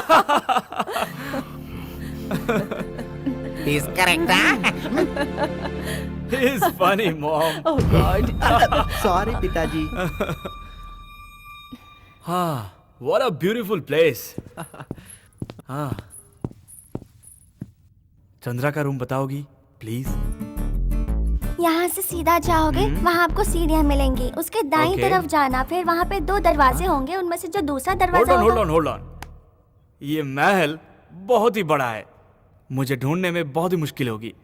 He's correct, He's funny, mom. Oh God. Sorry, पिताजी। हाँ, what a beautiful place. हाँ, चंद्रा का रूम बताओगी, प्लीज? यहाँ से सीधा जाओगे, वहाँ आपको सीढ़ियाँ मिलेंगी। उसके दाईं तरफ जाना, फिर वहाँ पे 2 दरवाजे होंगे, उनमें से जो दूसरा दरवाजा hold on. ये महल बहुत ही बड़ा है, मुझे ढूंढने में बहुत ही मुश्किल होगी।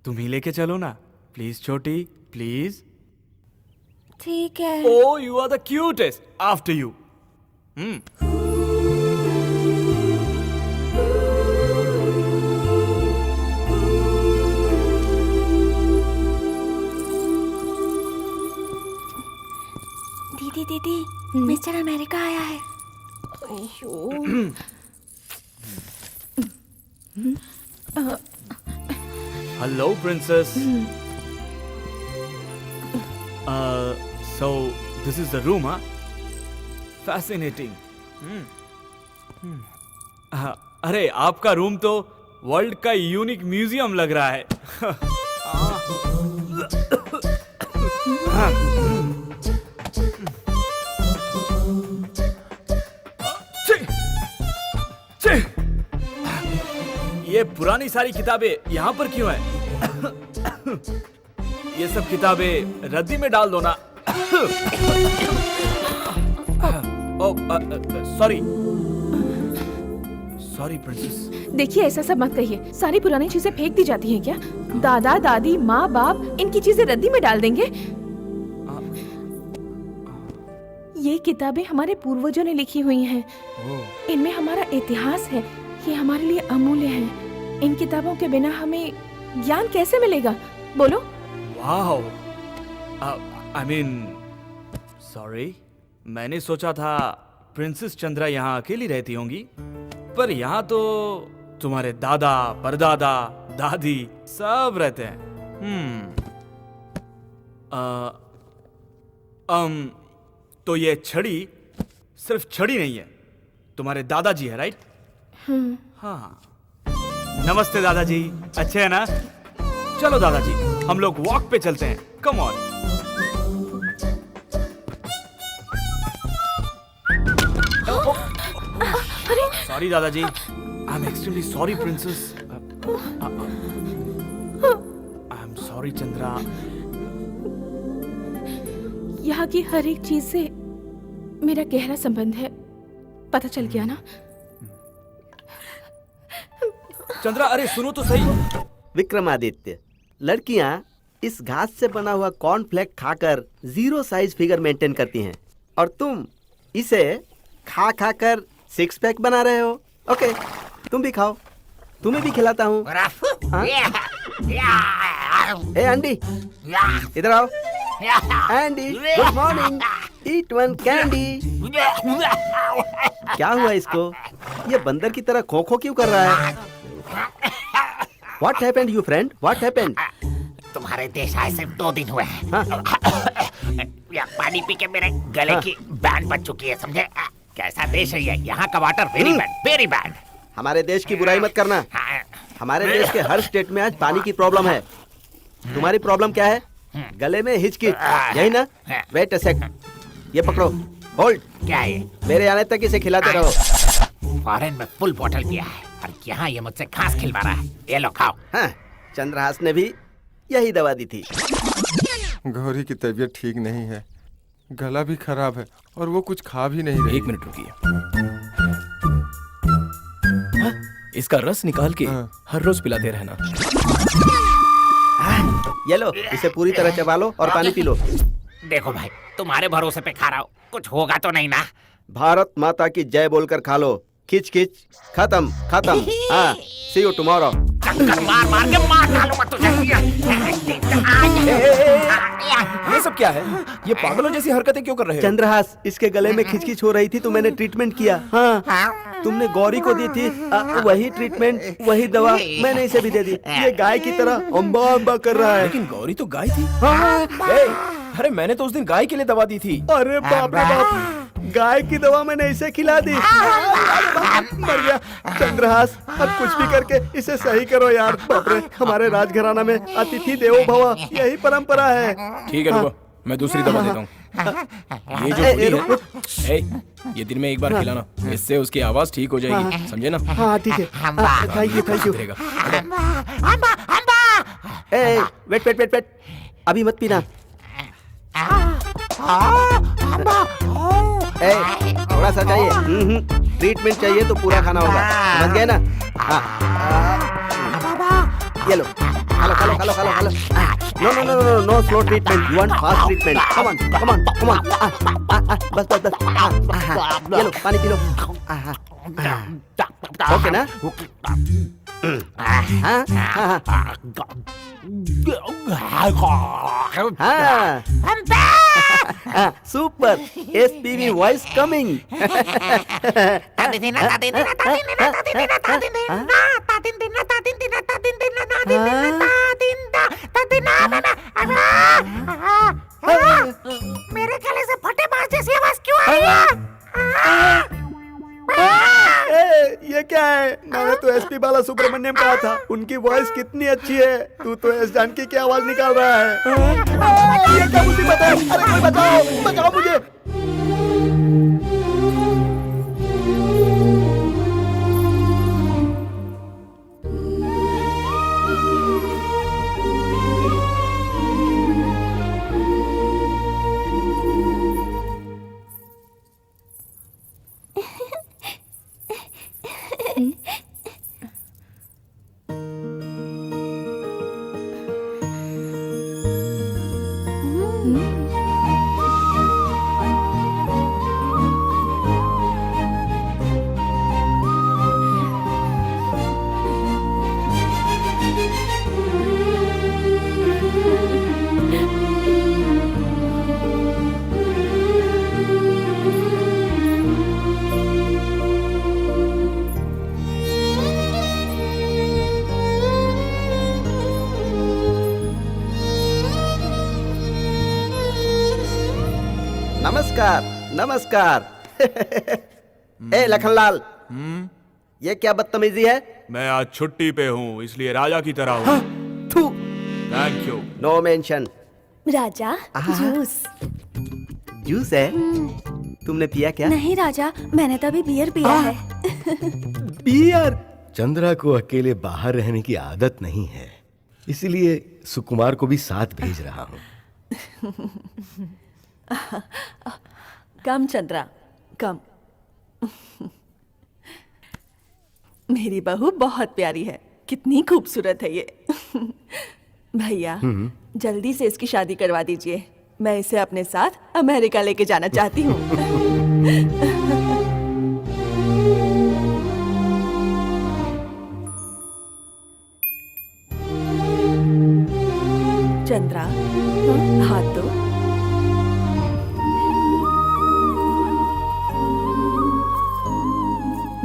तुम ही लेके चलो ना, प्लीज छोटी, प्लीज। ठीक है। Oh, you are the cutest. After you. दीदी, मिस्टर अमेरिका आया है। Hello, princess. So this is the room, huh? Fascinating. अरे आपका रूम तो वर्ल्ड का यूनिक म्यूजियम लग रहा है। ये पुरानी सारी किताबें यहाँ पर क्यों है? ये सब किताबें रद्दी में डाल दो ना। Sorry princess. देखिए, ऐसा सब मत कहिए। सारी पुरानी चीजें फेंक दी जाती हैं क्या? दादा दादी माँ बाप इनकी चीजें रद्दी में डाल देंगे? ये किताबें हमारे पूर्वजों ने लिखी हुई हैं। इनमें हमारा इतिहास है। ये हमारे लिए अमूल्य है। इन किताबों के बिना हमें ज्ञान कैसे मिलेगा? बोलो। वाओ, आई मीन सॉरी, मैंने सोचा था प्रिंसेस चंद्रा यहाँ अकेली रहती होंगी, पर यहाँ तो तुम्हारे दादा, परदादा, दादी सब रहते हैं। तो ये छड़ी सिर्फ छड़ी नहीं है, तुम्हारे दादाजी है, राइट? हाँ। नमस्ते दादाजी, अच्छे हैं ना? चलो दादाजी, हम लोग वॉक पे चलते हैं। Come on. सॉरी दादाजी, I am extremely sorry princess. I am sorry Chandra. यहाँ की हर एक चीज से मेरा गहरा संबंध है, पता चल गया ना? चंद्रा, अरे सुनो तो सही। विक्रमादित्य, लड़कियां इस घास से बना हुआ कॉर्नफ्लेक खाकर 0 साइज फिगर मेंटेन करती हैं, और तुम इसे खा खा कर 6 पैक बना रहे हो। ओके, तुम भी खाओ, तुम्हें भी खिलाता हूँ। ए एंडी, इधर आओ। Andy, good morning. ईट वन कैंडी। क्या हुआ इसको? ये बंदर की तरह खो खो क्यों कर रहा है? What happened, you friend? What happened? तुम्हारे देश आए सिर्फ 2 दिन हुए हैं। पानी पी के मेरे गले की बैंड बच चुकी है, समझे? कैसा देश है ये? यहाँ का water very bad, very bad. हमारे देश की बुराई मत करना। हमारे देश के हर स्टेट में आज पानी की प्रॉब्लम है। तुम्हारी प्रॉब्लम क्या है? गले में हिचकिच, यही ना? वेट अ सेक, ये पकड़ो, होल्ड। क्या है? मेरे आने तक इसे खिलाते रहो। फॉरेन में फुल बोतल पिया है और यहाँ ये मुझसे घास खिलवा रहा है। ये लो खाओ। हाँ, चंद्रहास ने भी यही दवा दी थी। गौरी की तबीयत ठीक नहीं है, गला भी खराब है और वो कुछ खा भी नहीं रही। 1 मिनट रुकिए। इसका रस निकाल के हर रोज पिलाते रहना। ये लो, इसे पूरी तरह चबा लो और पानी पी लो। देखो भाई, तुम्हारे भरोसे पे खा रहा हूँ, कुछ होगा तो नहीं ना? भारत माता की जय बोलकर खा लो। खिच खिच, खत्म खत्म। हाँ, सी यू टुमारो। मार मार के मार डालूंगा तुझे। ये सब क्या है? ये पागलों जैसी हरकतें क्यों कर रहे हो? चंद्रहास, इसके गले में खिचखिच हो रही थी तो मैंने ट्रीटमेंट किया। हाँ, तुमने गौरी को दी थी वही ट्रीटमेंट, वही दवा मैंने इसे भी दे दी। ये गाय की तरह अम्बा अम्बा कर रहा है। लेकिन गौरी तो गाय थी। हाँ। अरे मैंने तो उस दिन गाय के लिए दवा दी थी। अरे बाप रे बाप, गाय की दवा मैंने इसे खिला दी। मर गया। चंद्रहास, अब कुछ भी करके इसे सही करो यार। बाप रे, हमारे राजघराना में अतिथि देवो भव, यही परंपरा है। ठीक है, रुको, मैं दूसरी दवा देता हूँ। ये जो गोली है, ये दिन में एक बार खिलाना, इससे उसकी आवाज ठीक हो जाएगी, समझे ना? हाँ ठीक है, thank you thank you. Wait wait wait wait, अभी मत पीना। थोड़ा सा चाहिए। ट्रीटमेंट चाहिए तो पूरा खाना होगा, समझ गए ना? ये लो, खा लो खा लो खा लो खा लो खा लो। No no no no no slow treatment, you want fast treatment. Come on come on come on. बस बस बस। ये लो, पानी पी लो। ओके ना? Super, SPV voice coming. मेरे गले से फटे बाज जैसी आवाज क्यों आ रही है? ये क्या है? मैंने तो SP बाला सुब्रमण्यम कहा था, उनकी वॉइस कितनी अच्छी है। तू तो एस जानकी की आवाज निकाल रहा है। ये क्या मुसीबत है? अरे कोई बचाओ, बचाओ मुझे। नमस्कार नमस्कार। ए लखनलाल, ये क्या बदतमीजी है? मैं आज छुट्टी पे हूँ, इसलिए राजा की तरह हूँ। Thank you. No mention. Raja, juice. Juice है? तुमने पिया क्या? नहीं राजा, मैंने तो अभी बियर पिया है। बियर? चंद्रा को अकेले बाहर रहने की आदत नहीं है, इसलिए सुकुमार को भी साथ भेज रहा हूँ। कम चंद्रा, कम। मेरी बहू बहुत प्यारी है, कितनी खूबसूरत है ये। भैया, जल्दी से इसकी शादी करवा दीजिए। मैं इसे अपने साथ अमेरिका लेके जाना चाहती हूँ।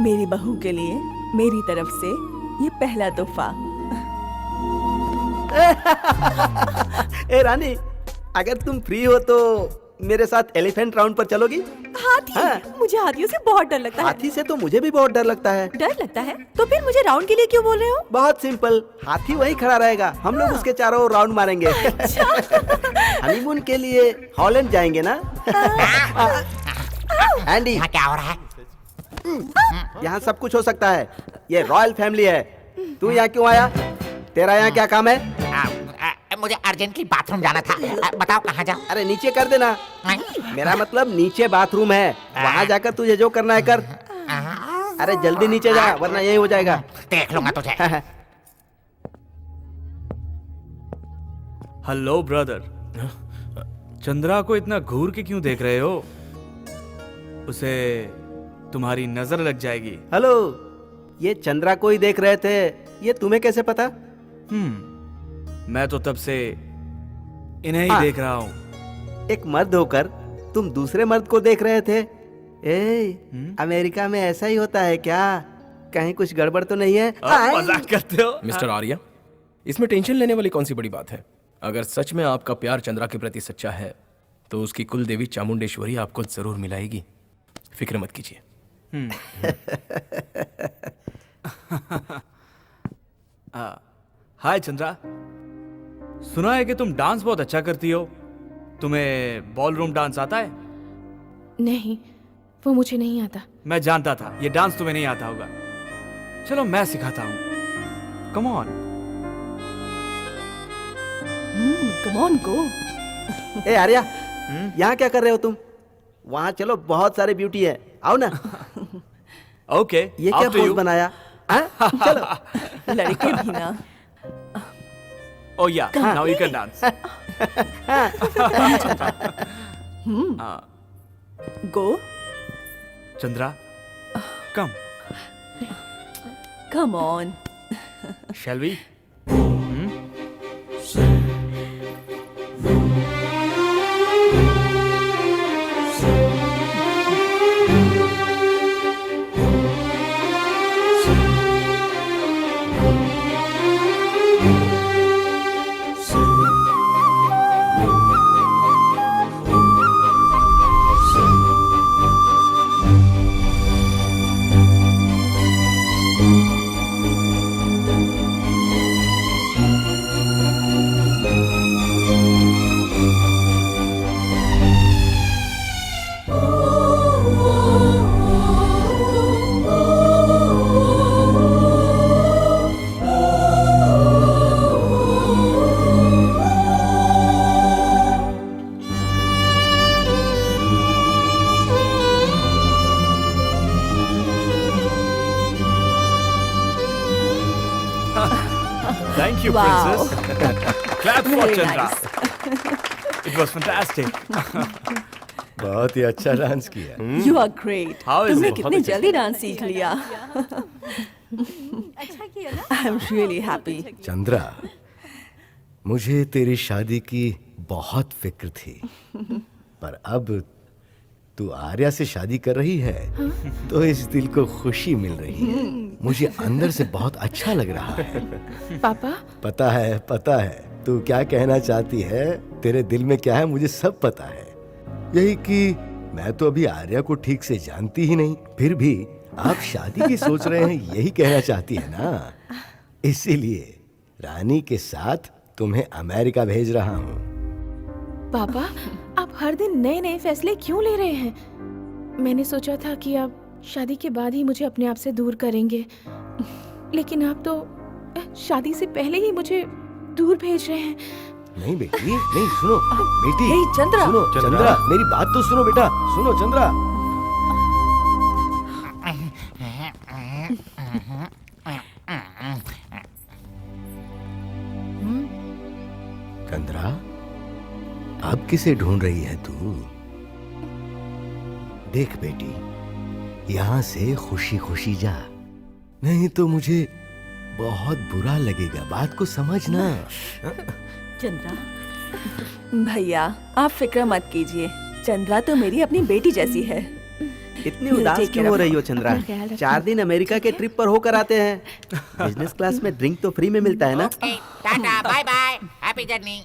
मेरी बहू के लिए मेरी तरफ से ये पहला तोहफा। ए रानी, अगर तुम फ्री हो तो मेरे साथ एलिफेंट राउंड पर चलोगी? हाथी? मुझे हाथियों से बहुत डर लगता है। हाथी से तो मुझे भी बहुत डर लगता है। डर लगता है? तो फिर मुझे राउंड के लिए क्यों बोल रहे हो? बहुत सिंपल, हाथी वहीं खड़ा रहेगा, हम लोग उसके चारों ओर राउंड मारेंगे। हनीमून के लिए हॉलैंड जाएंगे ना? एंडी, यहाँ क्या हो रहा है? यहाँ सब कुछ हो सकता है, ये रॉयल फैमिली है। तू यहाँ क्यों आया? तेरा यहाँ क्या काम है? मुझे अर्जेंटली बाथरूम जाना था। बताओ कहाँ जाऊँ? अरे नीचे कर देना। मेरा मतलब नीचे बाथरूम है, वहाँ जाकर तुझे जो करना है कर। अरे जल्दी नीचे जा, वरना यही हो जाएगा। देख लूंगा तुझे। हेलो ब्रदर, चंद्रा को इतना घूर के क्यों देख रहे हो? उसे तुम्हारी नजर लग जाएगी। हेलो, ये चंद्रा को ही देख रहे थे, ये तुम्हें कैसे पता? मैं तो तब से इन्हें ही देख रहा हूँ। एक मर्द होकर तुम दूसरे मर्द को देख रहे थे? अमेरिका में ऐसा ही होता है क्या? कहीं कुछ गड़बड़ तो नहीं है? मजाक करते हो? मिस्टर आर्या, इसमें टेंशन लेने वाली कौन सी बड़ी बात है? अगर सच में आपका प्यार चंद्रा के प्रति सच्चा है तो उसकी कुल देवी चामुंडेश्वरी आपको जरूर मिलाएगी, फिक्र मत कीजिए। हाय चंद्रा, सुना है कि तुम डांस बहुत अच्छा करती हो। तुम्हें बॉलरूम डांस आता है? नहीं, वो मुझे नहीं आता। मैं जानता था ये डांस तुम्हें नहीं आता होगा। चलो मैं सिखाता हूँ। Come on. Come on go. ए आर्या, यहाँ क्या कर रहे हो तुम? वहाँ चलो, बहुत सारे ब्यूटी है, आओ ना। ओके, ये क्या पोज बनाया? चलो। लड़के भी ना। Oh yeah, now you can dance. Go. Chandra, come. Come on. Shall we? Thank you, Wow. princess. Clap for Very Chandra. nice. It was fantastic. बहुत ही अच्छा डांस किया। You are great. How is तुमने it? कितने जल्दी dance सीख लिया। अच्छा किया ना? I am really happy. Chandra, मुझे तेरी शादी की बहुत फिक्र थी, पर अब तू आर्या से शादी कर रही है तो इस दिल को खुशी मिल रही है। मुझे अंदर से बहुत अच्छा लग रहा है। पापा? पता है तू क्या कहना चाहती है, तेरे दिल में क्या है मुझे सब पता है। यही कि मैं तो अभी आर्या को ठीक से जानती ही नहीं, फिर भी आप शादी की सोच रहे हैं, यही कहना चाहती है ना? इसीलिए रानी के साथ तुम्हें अमेरिका भेज रहा हूँ। पापा, आप हर दिन नए नए फैसले क्यों ले रहे हैं? मैंने सोचा था कि आप शादी के बाद ही मुझे अपने आप से दूर करेंगे, लेकिन आप तो शादी से पहले ही मुझे दूर भेज रहे हैं। नहीं बेटी, नहीं, सुनो बेटी। हे चंद्रा। सुनो चंद्रा, मेरी बात तो सुनो बेटा, सुनो चंद्रा। चंद्रा, अब किसे ढूंढ रही है तू? देख बेटी, यहाँ से खुशी खुशी जा, नहीं तो मुझे बहुत बुरा लगेगा, बात को समझना। चंद्रा, भैया आप फिक्र मत कीजिए, चंद्रा तो मेरी अपनी बेटी जैसी है। इतनी You उदास take क्यों care हो of रही हो her. चंद्रा? अपना ख्याल रखना। 4 दिन अमेरिका के ट्रिप पर होकर आते हैं। बिजनेस क्लास में ड्रिंक तो फ्री में मिलता है ना? Tata bye bye happy journey.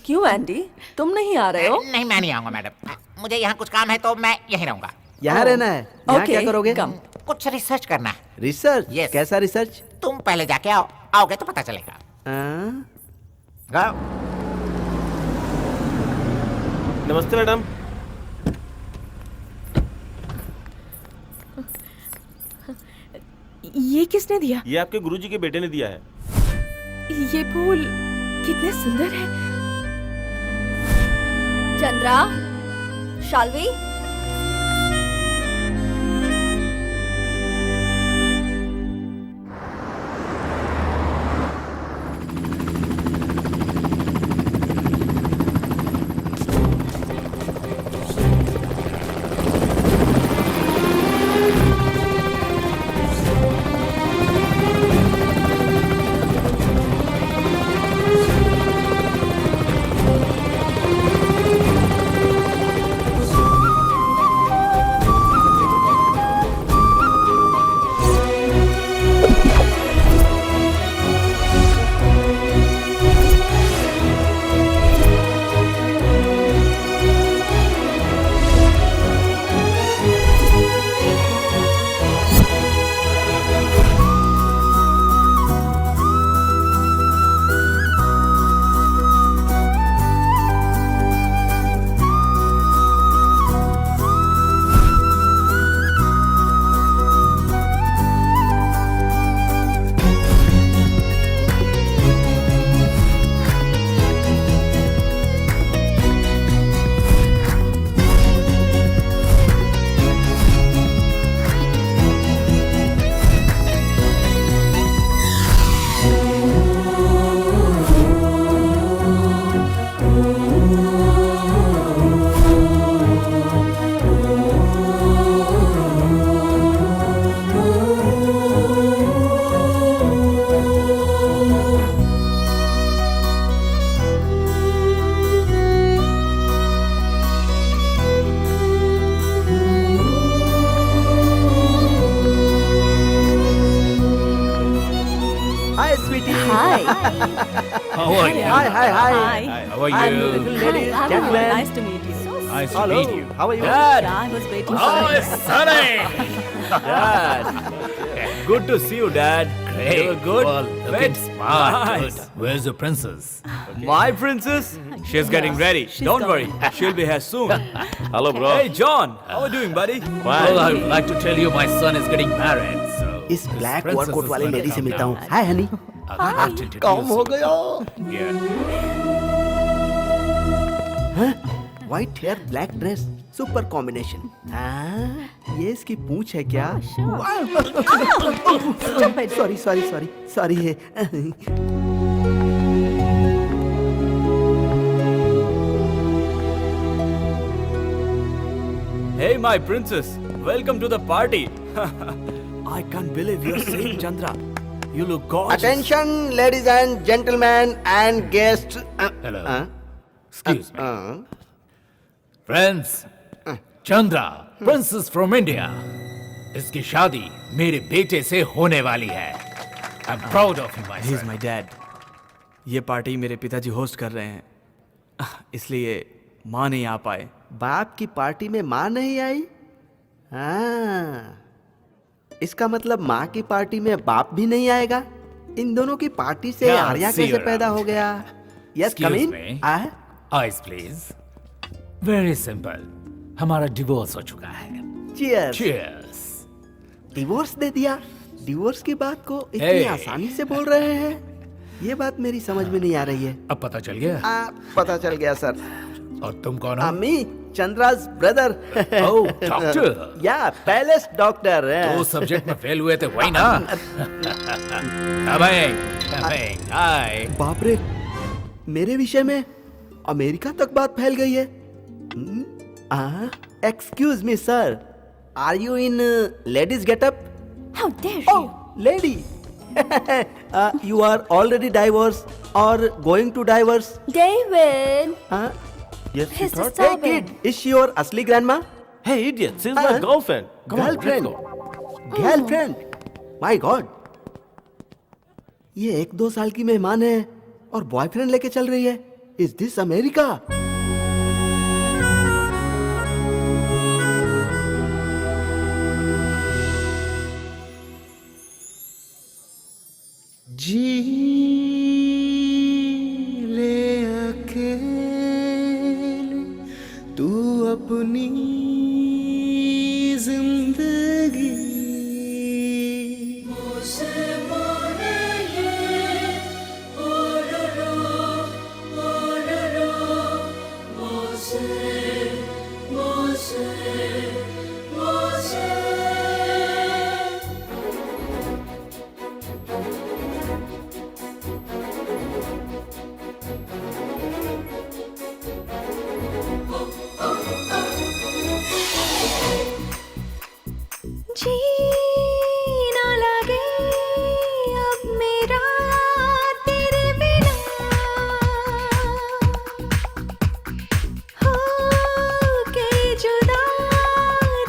क्यों आंटी, तुम नहीं आ रहे हो? नहीं मैं नहीं आऊंगा मैडम, मुझे यहाँ कुछ काम है तो मैं यहीं रहूंगा। यहाँ रहना है? यहाँ क्या करोगे? कुछ रिसर्च करना है। रिसर्च? कैसा रिसर्च? तुम पहले जाके आओ, आओगे तो पता चलेगा। नमस्ते मैडम। ये किसने दिया? ये आपके गुरुजी के बेटे ने दिया है। ये फूल कितने सुंदर है। Chandra, Shalvi, How are you? Hi. How are I'm you? little lady, gentleman. Nice to meet you. Nice to Hello. meet you. How are you? Dad. I was waiting Oh, for you. Sonny! Dad, good to see you, Dad. Great. You were good. Well, looking Fit. smart. Nice. Good. Where's the princess? My princess? She's getting ready. Don't worry, she'll be here soon. Hello, bro. Hey, John. How are you doing, buddy? Well, I would like to tell you my son is getting married. So इस black princess overcoat is वाली gonna lady से come मिलता down. हूँ। हाय Honey. I have to introduce काम हो you. गया। Yeah. White hair black dress super combination. ये इसकी पूंछ है क्या? सॉरी है। Hey, my princess. Welcome to the party. I can't believe you're saying Chandra. You look gorgeous. Attention, ladies and gentlemen and guests. Hello. Excuse me. Friends, Chandra, princess from India. इसकी शादी मेरे बेटे से होने वाली है. I'm proud of him, my He's son. my dad. ये party मेरे पिताजी होस्ट कर रहे हैं, इसलिए माँ नहीं आ पाए. बाप की पार्टी में माँ नहीं आई? हाँ, इसका मतलब माँ की पार्टी में बाप भी नहीं आएगा? इन दोनों की पार्टी से Yeah, आर्या see कैसे you पैदा around. हो गया? Yes, Excuse come in. me. Ah, Eyes, please. Very simple. हमारा डिवोर्स हो चुका है. cheers. Cheers. डिवोर्स दे दिया? डिवोर्स की बात को इतनी Hey. आसानी से बोल रहे हैं? ये बात मेरी समझ में नहीं आ रही है। अब पता चल गया? पता चल गया सर। और तुम कौन हो? अम्मी, चंद्रा's brother. Oh, doctor. या पैलेस डॉक्टर। दो सब्जेक्ट में फेल हुए थे वही ना? Coming. Hi. बाप रे, मेरे विषय में अमेरिका तक बात फैल गई है। Excuse me sir, are you in ladies getup? How dare you? Lady. You are already divorced or going to divorce? David. Yes, He's sweetheart. disturbing. Hey kid, is she your asli grandma? Hey idiot, she's my girlfriend. Come on, let's girlfriend go. Girlfriend my God, ये 1-2 साल की मेहमान है और boyfriend लेके चल रही है। Is this America? जी ले अकेले तू अपनी जिंदगी। जीना लगे अब मेरा तेरे बिना, हो के जुदा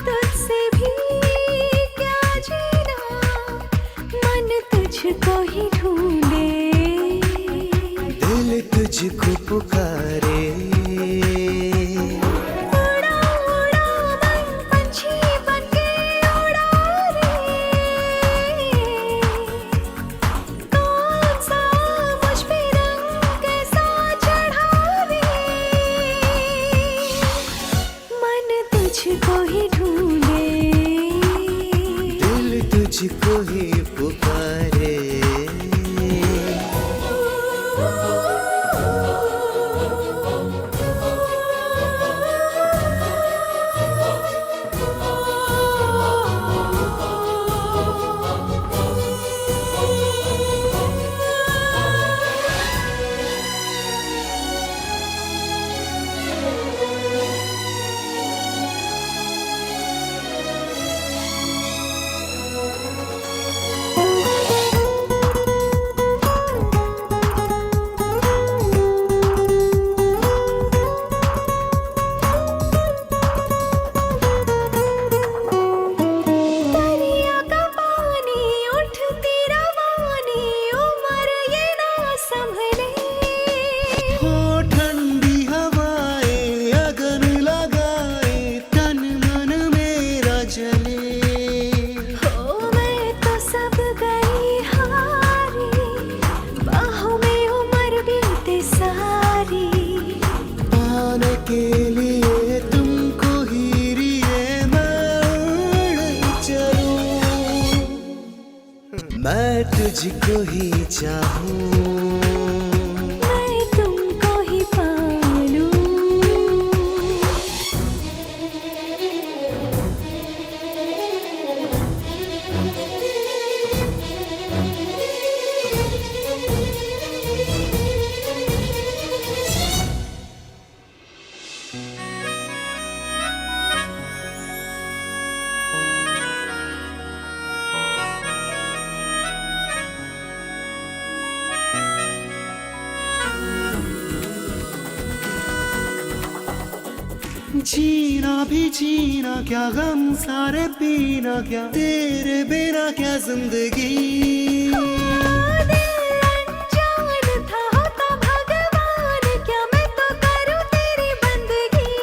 तुझसे भी क्या जीना, मन तुझको ही ढूंढे, दिल तुझको पुकारे, तुझको ही पुकारे। मैं तुझको ही चाहूं, मैं तुमको ही पालूं। जीना भी जीना क्या, गम सारे पीना क्या, तेरे बिना क्या जिंदगी। अनजान था होता भगवान, क्या मैं तो करूं तेरी बंदगी।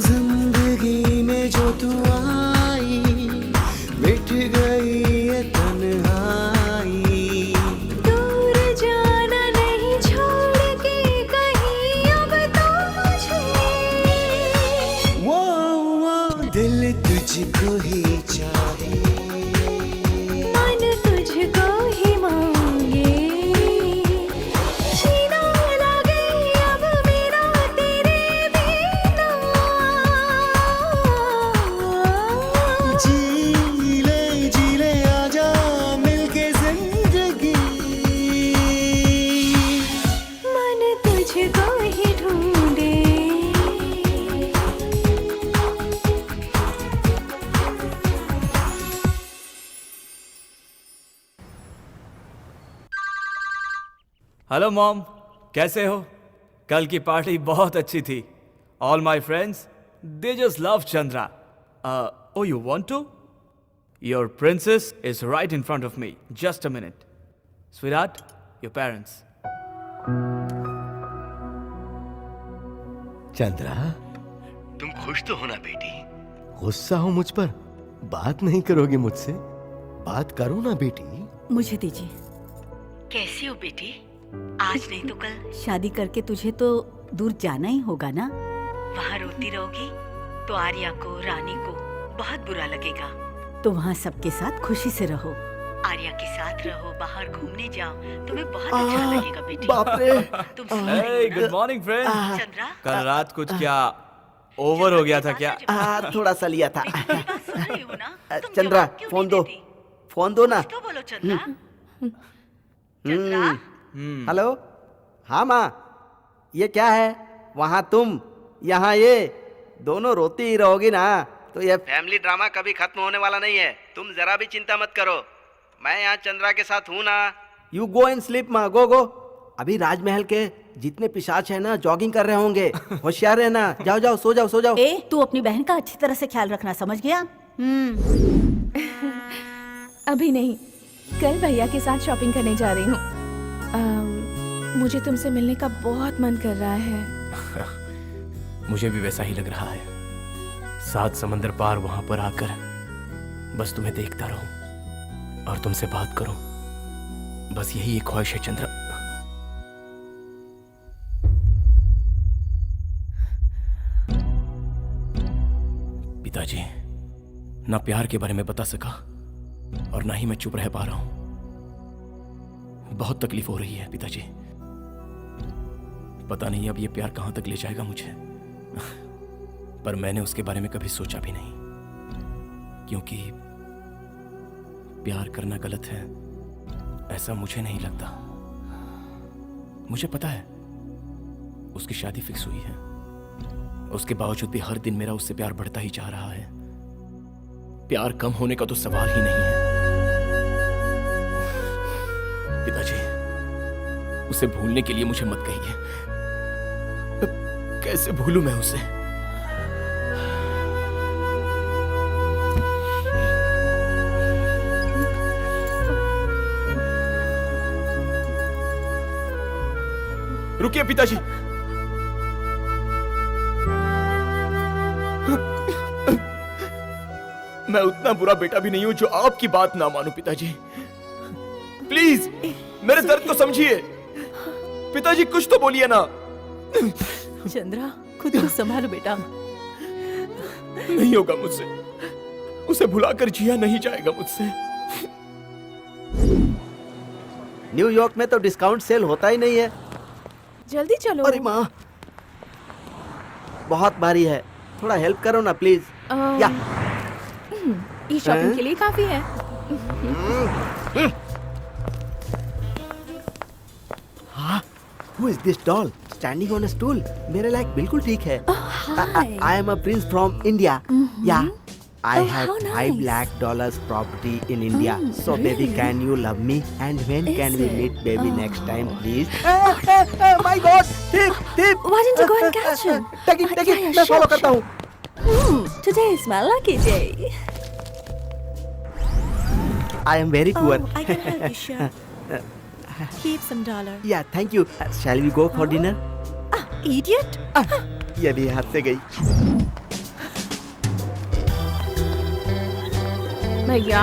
जिंदगी में जो तू आई, मिट गई ये तन्हाई। दूर जाना नहीं छोड़ के कहीं अब तो मुझे, वो दिल तुझको ही चाहे, मन तुझको ही मांगे। जीना लगे अब मेरा तेरे बिना, जी ले आजा मिलके जिंदगी। मन तुझको ही ढूंढे। हेलो मॉम, कैसे हो? कल की पार्टी बहुत अच्छी थी। All my friends They just love Chandra. Oh, you want to? Your princess is right in front of me. Just a minute. Sweetheart, your parents. Chandra, तुम खुश तो हो ना बेटी? गुस्सा हो मुझ पर? बात नहीं करोगी मुझसे? बात करो ना बेटी। मुझे दीजिए। कैसी हो बेटी? आज नहीं तो कल शादी करके तुझे तो दूर जाना ही होगा ना। वहाँ रोती रहोगी तो आर्या को, रानी को बहुत बुरा लगेगा। तो वहाँ सबके साथ खुशी से रहो। आर्या के साथ रहो, बाहर घूमने जाओ, तुम्हें बहुत अच्छा लगेगा बेटी। बाप रे। Hey, good morning, friend. Chandra, कल रात कुछ क्या ओवर हो गया था क्या? थोड़ा सा लिया था। चंद्रा, फोन दो, फोन दो ना। तो बोलो चंद्रा। हेलो, हाँ माँ, ये क्या है? वहाँ तुम, यहाँ ये, दोनों रोती ही रहोगी ना। तो ये फैमिली ड्रामा कभी खत्म होने वाला नहीं है। तुम जरा भी चिंता मत करो, मैं यहाँ चंद्रा के साथ हूँ ना। यू गो एंड स्लीप माँ, गो गो। अभी राजमहल के जितने पिशाच है ना जॉगिंग कर रहे होंगे, होशियार रहना। जाओ जाओ, सो जाओ, सो जाओ। तू अपनी बहन का अच्छी तरह से ख्याल रखना, समझ गया? अभी नहीं, कल भैया के साथ शॉपिंग करने जा रही हूँ। मुझे तुमसे मिलने का बहुत मन कर रहा है। मुझे भी वैसा ही लग रहा है। 7 समंदर पार वहां पर आकर बस तुम्हें देखता रहूं और तुमसे बात करूं, बस यही एक ख्वाहिश है चंद्रा। पिताजी, ना प्यार के बारे में बता सका और ना ही मैं चुप रह पा रहा हूं। बहुत तकलीफ हो रही है पिताजी। पता नहीं अब ये प्यार कहां तक ले जाएगा मुझे। पर मैंने उसके बारे में कभी सोचा भी नहीं, क्योंकि प्यार करना गलत है ऐसा मुझे नहीं लगता। मुझे पता है उसकी शादी फिक्स हुई है, उसके बावजूद भी हर दिन मेरा उससे प्यार बढ़ता ही जा रहा है। प्यार कम होने का तो सवाल ही नहीं है। पिताजी, उसे भूलने के लिए मुझे मत कहिए। कैसे भूलूं मैं उसे? रुकिए पिताजी। मैं उतना बुरा बेटा भी नहीं हूं जो आपकी बात ना मानूं पिताजी। प्लीज मेरे दर्द को समझिए। पिताजी कुछ तो बोलिए ना। चंद्रा, खुद को संभालो बेटा। नहीं होगा मुझसे, उसे भुलाकर जिया नहीं जाएगा मुझसे। न्यूयॉर्क में तो डिस्काउंट सेल होता ही नहीं है। जल्दी चलो। अरे माँ, बहुत भारी है, थोड़ा हेल्प करो ना प्लीज। या ये शॉपिंग के लिए काफी है। हाँ, who is this doll standing on a stool? मेरे लायक बिल्कुल ठीक है। I am a prince from India. Yeah, I have $5 lakh property in India. So baby, can you love me? And when can we meet, baby, next time, please? My God, thief, thief! Why didn't you go and catch him? Take it, मैं follow करता हूँ। Today is my lucky day. I am very poor. I can help you, sure. Keep some dollar. Yeah, thank you. Shall we go for dinner? Idiot! ये भी हाथ से गई। भैया,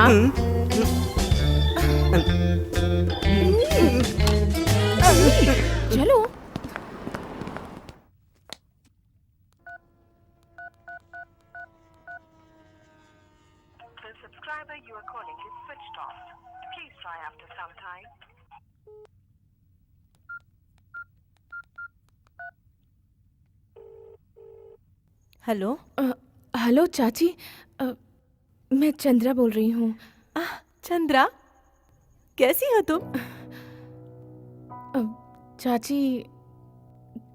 चलो। The subscriber you are calling is switched off. Please try after some time. Hello. Hello चाची, मैं चंद्रा बोल रही हूँ। चंद्रा, कैसी हो तुम? चाची,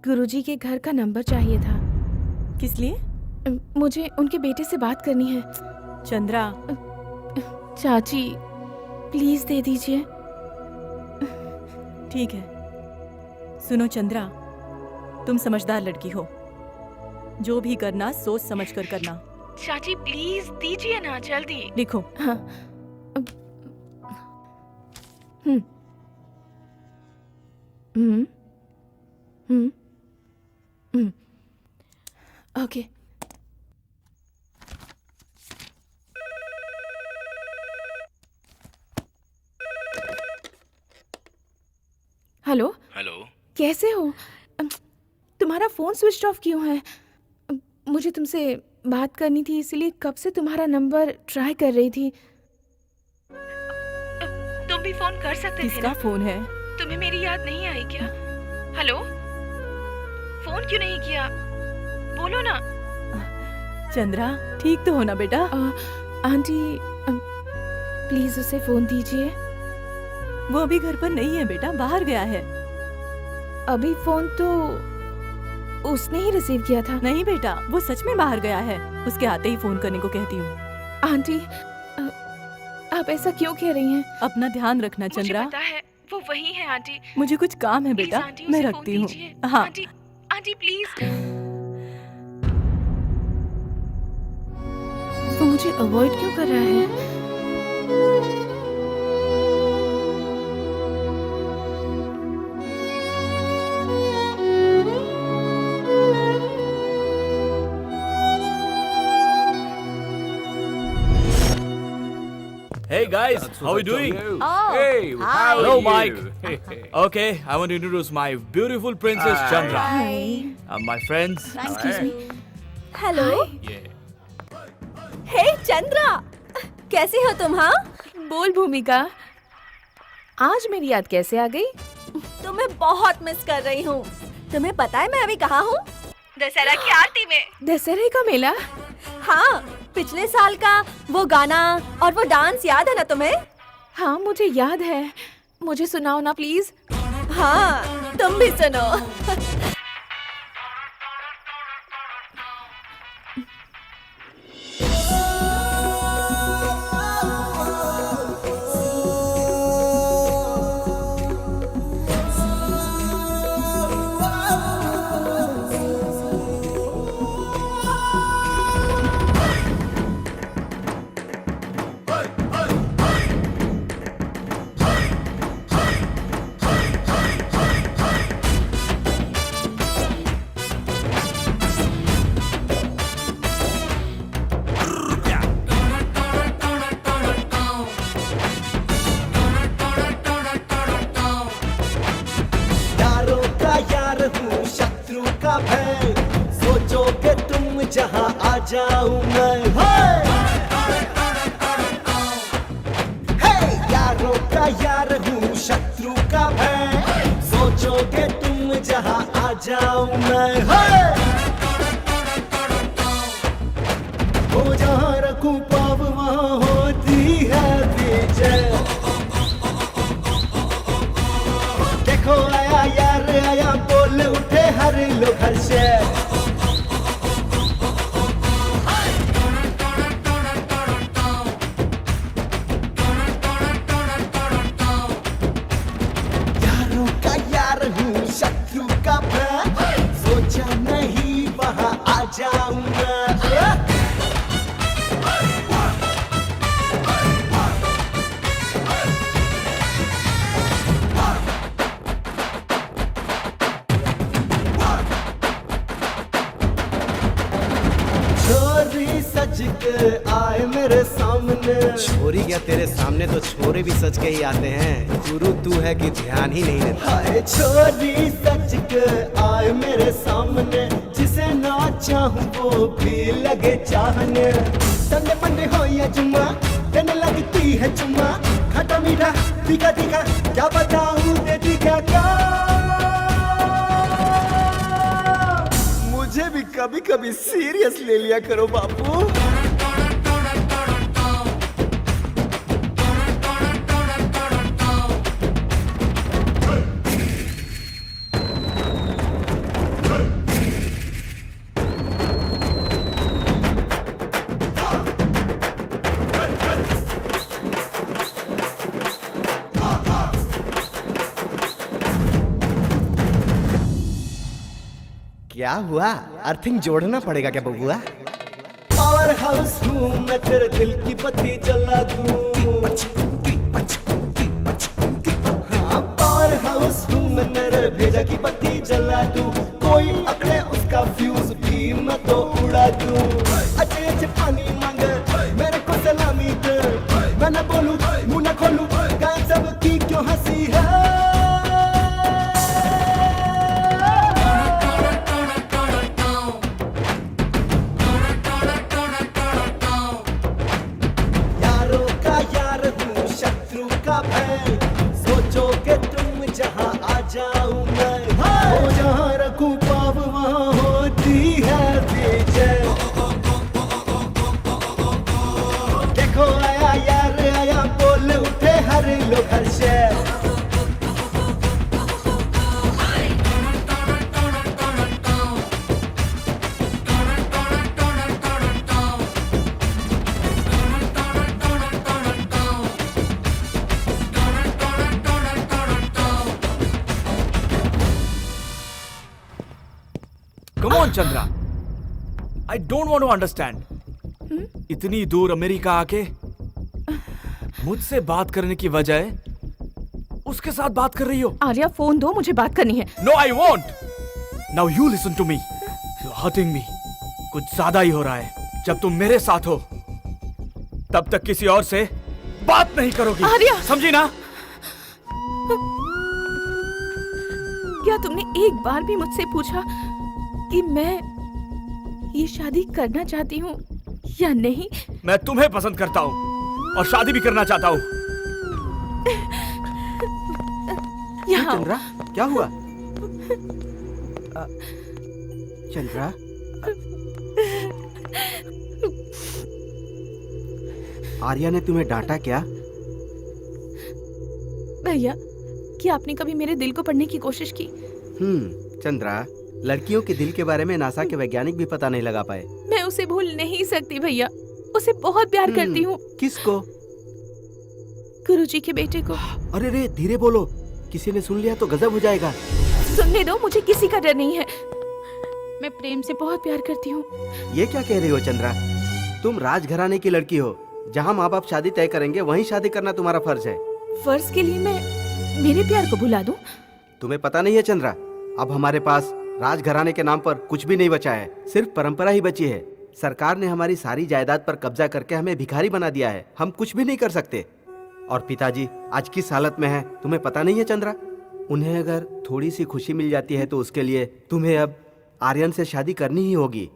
गुरुजी के घर का नंबर चाहिए था। किस लिए? मुझे उनके बेटे से बात करनी है। चंद्रा, चाची प्लीज दे दीजिए। ठीक है। सुनो चंद्रा, तुम समझदार लड़की हो। जो भी करना सोच समझ कर करना। चाची प्लीज दीजिए ना, जल्दी लिखो। हाँ। ओके। हेलो। हेलो। कैसे हो? तुम्हारा फोन स्विच ऑफ क्यों है? मुझे तुमसे बात करनी थी, इसलिए कब से तुम्हारा नंबर ट्राई कर रही थी। तुम भी फोन कर सकते थे किसका ना? फोन है? तुम्हें मेरी याद नहीं आई क्या? हेलो, फोन क्यों नहीं किया? बोलो ना। चंद्रा, ठीक तो हो ना बेटा? आंटी प्लीज उसे फोन दीजिए। वो अभी घर पर नहीं है बेटा, बाहर गया है। अभी फोन तो उसने ही रिसीव किया था। नहीं बेटा, वो सच में बाहर गया है। उसके आते ही फोन करने को कहती हूँ। आंटी आप ऐसा क्यों कह रही हैं? अपना ध्यान रखना चंद्रा। मुझे पता है वो वही है आंटी। मुझे कुछ काम है बेटा, मैं रखती हूँ। हाँ आंटी प्लीज। वो मुझे अवॉइड क्यों कर रहा है? Hey guys, how are you doing? Oh, Hey, hi. hello Mike. Okay, I want to introduce my beautiful princess Chandra. Hi. My friends. Excuse me. Hello. हे चंद्रा, कैसी हो तुम? हाँ बोल भूमिका, आज मेरी याद कैसे आ गई? तुम्हें बहुत मिस कर रही हूँ। तुम्हें पता है मैं अभी कहाँ हूँ? दशहरा की आरती में। दशहरे का मेला? हाँ, पिछले साल का वो गाना और वो डांस याद है ना तुम्हें? हाँ मुझे याद है, मुझे सुनाओ ना प्लीज। हाँ तुम भी सुनो। यारों का यार हूँ शत्रु का भय, सोचोगे तुम जहाँ आ जाऊँ मैं। हे यारों का यार हूँ शत्रु का भय, सोचोगे तुम जहाँ आ जाऊँ मैं। वो जहाँ रखूँ पाव वहाँ होती है विजय। देखो आया यार आया, बोल उठे हर लोग हर्ष। यारों का यार हूँ शत्रु का भय, सोचा नहीं वहाँ आ जाऊंगा। छोरी सज के आए मेरे सामने। छोरी क्या तेरे सामने तो छोरे भी सच के ही आते हैं। गुरु तू है कि ध्यान ही नहीं देता। हाय छोरी सज के आए मेरे सामने, जिसे ना चाहूं वो भी लगे चाहने। संडे मंडे हो या जुम्मा, देने लगती है चुम्मा। खट्टा मीठा तीखा तीखा, क्या बताऊं देती क्या क्या। मुझे भी कभी कभी सीरियस ले लिया करो बापू। क्या हुआ? अर्थिंग जोड़ना पड़ेगा क्या बबुआ? पावर हाउस हूँ मैं, तेरे दिल की बत्ती जला दूं। हाँ, पावर हाउस हूँ मैं, मेरे भेजा की बत्ती जला दूं। कोई अकड़े उसका फ्यूज भी मैं तो उड़ा दूं। अच्छे अच्छे पानी मांगे मेरे को सलामी दे, मैं न बोलूं मुंह न खोलूं, गाय सबकी क्यों हंसी है। यारों का यार हूँ, शत्रु का भय, सोचोगे तुम जहाँ आ जाऊं मैं। हो जहाँ रखूं पाप वहाँ होती है विजय। देखो आया यार आया, बोल उठे हर लोग हर्ष। Come on, Chandra. I don't want to understand. इतनी दूर अमेरिका आके मुझसे बात करने की बजाय उसके साथ बात कर रही हो। आर्या फोन दो, मुझे बात करनी है। No, I won't. Now you listen to me. You're hurting me. कुछ ज्यादा ही हो रहा है। जब तुम मेरे साथ हो, तब तक किसी और से बात नहीं करोगी। आर्या! समझी ना? क्या तुमने एक बार भी मुझसे पूछा कि मैं ये शादी करना चाहती हूँ या नहीं? मैं तुम्हें पसंद करता हूँ और शादी भी करना चाहता हूँ। यहाँ चंद्रा, क्या हुआ? चंद्रा, आर्या ने तुम्हें डांटा क्या? भैया, क्या आपने कभी मेरे दिल को पढ़ने की कोशिश की? चंद्रा, लड़कियों के दिल के बारे में नासा के वैज्ञानिक भी पता नहीं लगा पाए। मैं उसे भूल नहीं सकती भैया, उसे बहुत प्यार करती हूँ। किसको? गुरुजी के बेटे को। अरे रे, धीरे बोलो, किसी ने सुन लिया तो गजब हो जाएगा। सुनने दो, मुझे किसी का डर नहीं है। मैं प्रेम से बहुत प्यार करती हूँ। ये क्या कह रही हो चंद्रा? तुम राजघराने की लड़की हो, जहाँ माँ बाप शादी तय करेंगे वहीं शादी करना तुम्हारा फर्ज है। फर्ज के लिए मैं मेरे प्यार को भुला दूं? तुम्हें पता नहीं है चंद्रा, अब हमारे पास राजघराने के नाम पर कुछ भी नहीं बचा है, सिर्फ परंपरा ही बची है। सरकार ने हमारी सारी जायदाद पर कब्जा करके हमें भिखारी बना दिया है, हम कुछ भी नहीं कर सकते। और पिताजी आज किस हालत में है तुम्हें पता नहीं है चंद्रा? उन्हें अगर थोड़ी सी खुशी मिल जाती है तो उसके लिए तुम्हें अब आर्यन से शादी करनी ही होगी।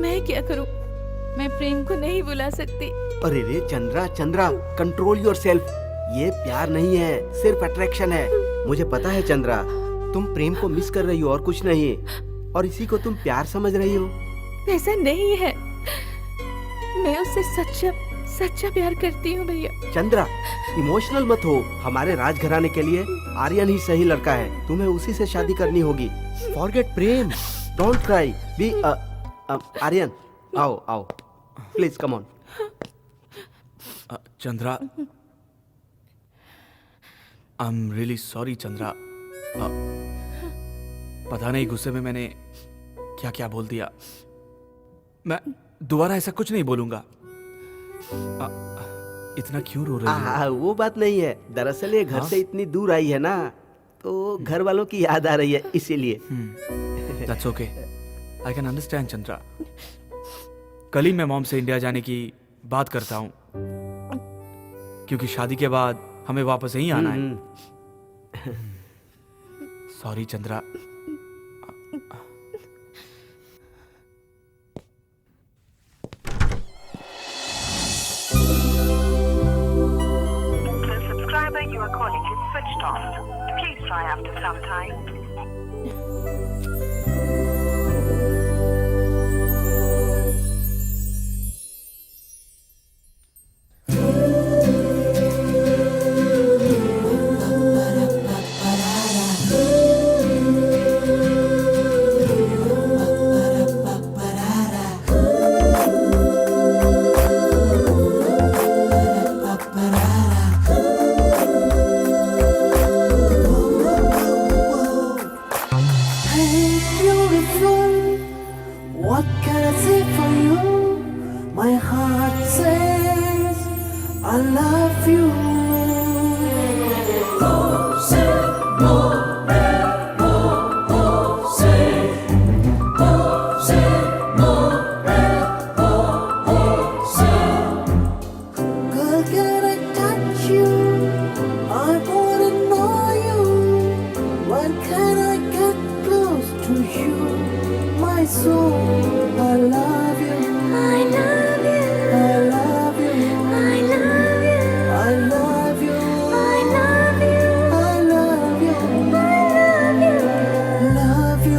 मैं क्या करूं? मैं प्रेम को नहीं बुला सकती। अरे रे चंद्रा, चंद्रा, कंट्रोल योरसेल्फ। ये प्यार नहीं है, सिर्फ अट्रैक्शन है। मुझे पता है चंद्रा, तुम प्रेम को मिस कर रही हो और कुछ नहीं, और इसी को तुम प्यार समझ रही हो। ऐसा नहीं है, मैं उससे सच्चा सच्चा प्यार करती हूँ भैया। चंद्रा, इमोशनल मत हो, हमारे राजघराने के लिए आर्यन ही सही लड़का है, तुम्हें उसी से शादी करनी होगी। Forget Prem, don't cry, be Aryan, आओ आओ, please come on. Chandra, I am really sorry Chandra. पता नहीं गुस्से में मैंने क्या क्या बोल दिया। मैं दोबारा ऐसा कुछ नहीं बोलूंगा। इतना क्यों रो रही है? वो बात नहीं है, दरअसल ये घर से इतनी दूर आई है ना, तो घर वालों की याद आ रही है इसीलिए। That's okay. I can understand Chandra. कल ही मैं मॉम से इंडिया जाने की बात करता हूँ, क्योंकि शादी के बाद हमें वापस यहीं आना है। Sorry Chandra. The subscriber you are calling is switched off. Please try after some time. crazy for you. My heart says I love you. Oh, say more and more. Oh, say more and more. Oh, say. Girl, can I touch you? I wanna know you. When can I get close to you? My soul, I love you. I love you. I love you. I love you. I love you. I love you. I love you.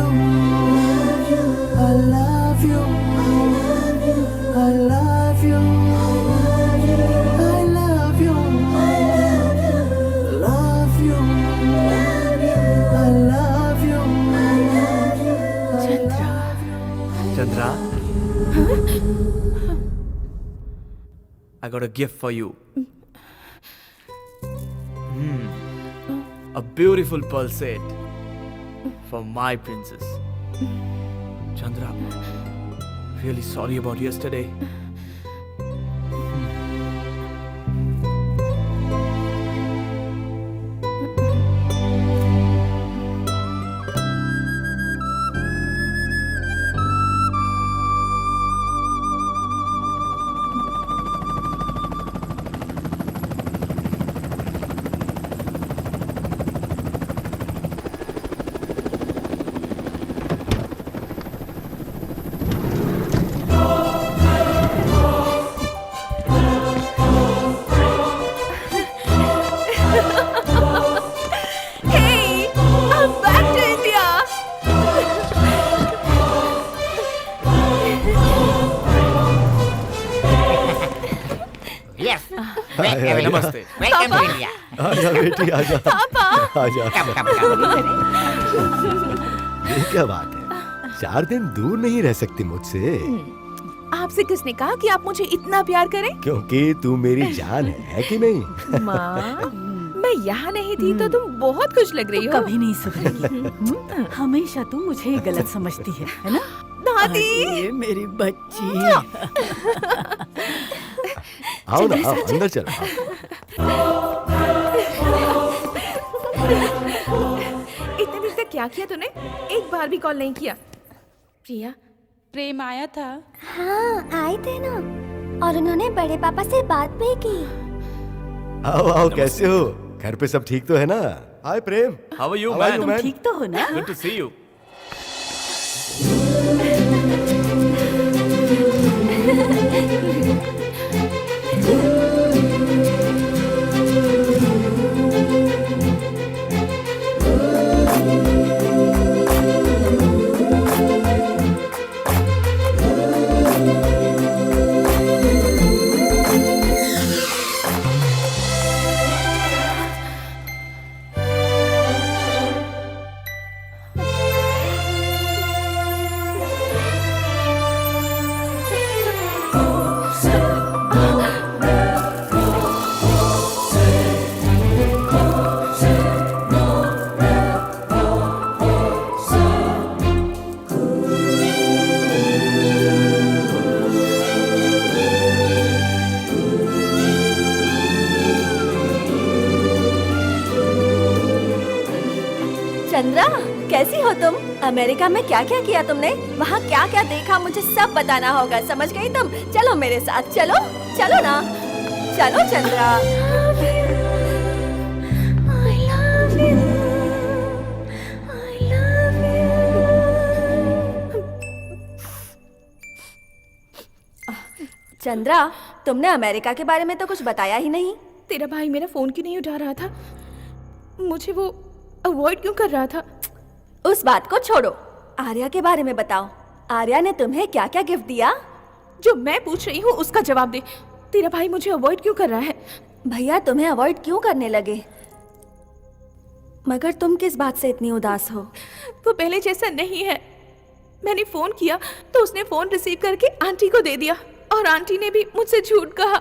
I love you. Love you. I love you. I love you. I love you. Love you. I love you. Chandra, I got a gift for you. A beautiful pearl set for my princess. Chandra, really sorry about yesterday. Hey, I'm back to India. Yes. नमस्ते। Welcome to India. आजा बेटी आजा। पापा। आजा। ये क्या बात है? 4 दिन दूर नहीं रह सकती मुझसे। आपसे किसने कहा कि आप मुझे इतना प्यार करें? क्योंकि तू मेरी जान है कि नहीं? माँ, मैं यहाँ नहीं थी तो तुम बहुत खुश लग रही हो। कभी नहीं सुधरेगी। हमेशा तू मुझे ही गलत समझती है ना? दादी, अरे मेरी बच्ची। आओ ना, आओ, अंदर चलो। इतने दिन तक क्या किया तूने? एक बार भी कॉल नहीं किया। प्रिया, प्रेम आया था। हाँ, आए थे ना, और उन्होंने बड़े पापा से बात भी की। आओ आओ, कैसे हो? घर पे सब ठीक तो है ना? हाय प्रेम। How are you, How are man? you, man? ठीक तो हो ना? Good to see you. Chandra, कैसी हो तुम? अमेरिका में क्या क्या किया तुमने? वहाँ क्या क्या देखा मुझे सब बताना होगा, समझ गई तुम? चलो मेरे साथ, चलो चलो ना, चलो चंद्रा। चंद्रा, तुमने अमेरिका के बारे में तो कुछ बताया ही नहीं। तेरा भाई मेरा फोन क्यों नहीं उठा रहा था? मुझे वो अवॉइड क्यों कर रहा था? उस बात को छोड़ो, आर्या के बारे में बताओ। आर्या ने तुम्हें क्या क्या गिफ्ट दिया? जो मैं पूछ रही हूँ उसका जवाब दे। तेरा भाई मुझे अवॉइड क्यों कर रहा है? भैया तुम्हें अवॉइड क्यों करने लगे? मगर तुम किस बात से इतनी उदास हो? वो पहले जैसा नहीं है। मैंने फोन किया तो उसने फोन रिसीव करके आंटी को दे दिया, और आंटी ने भी मुझसे झूठ कहा।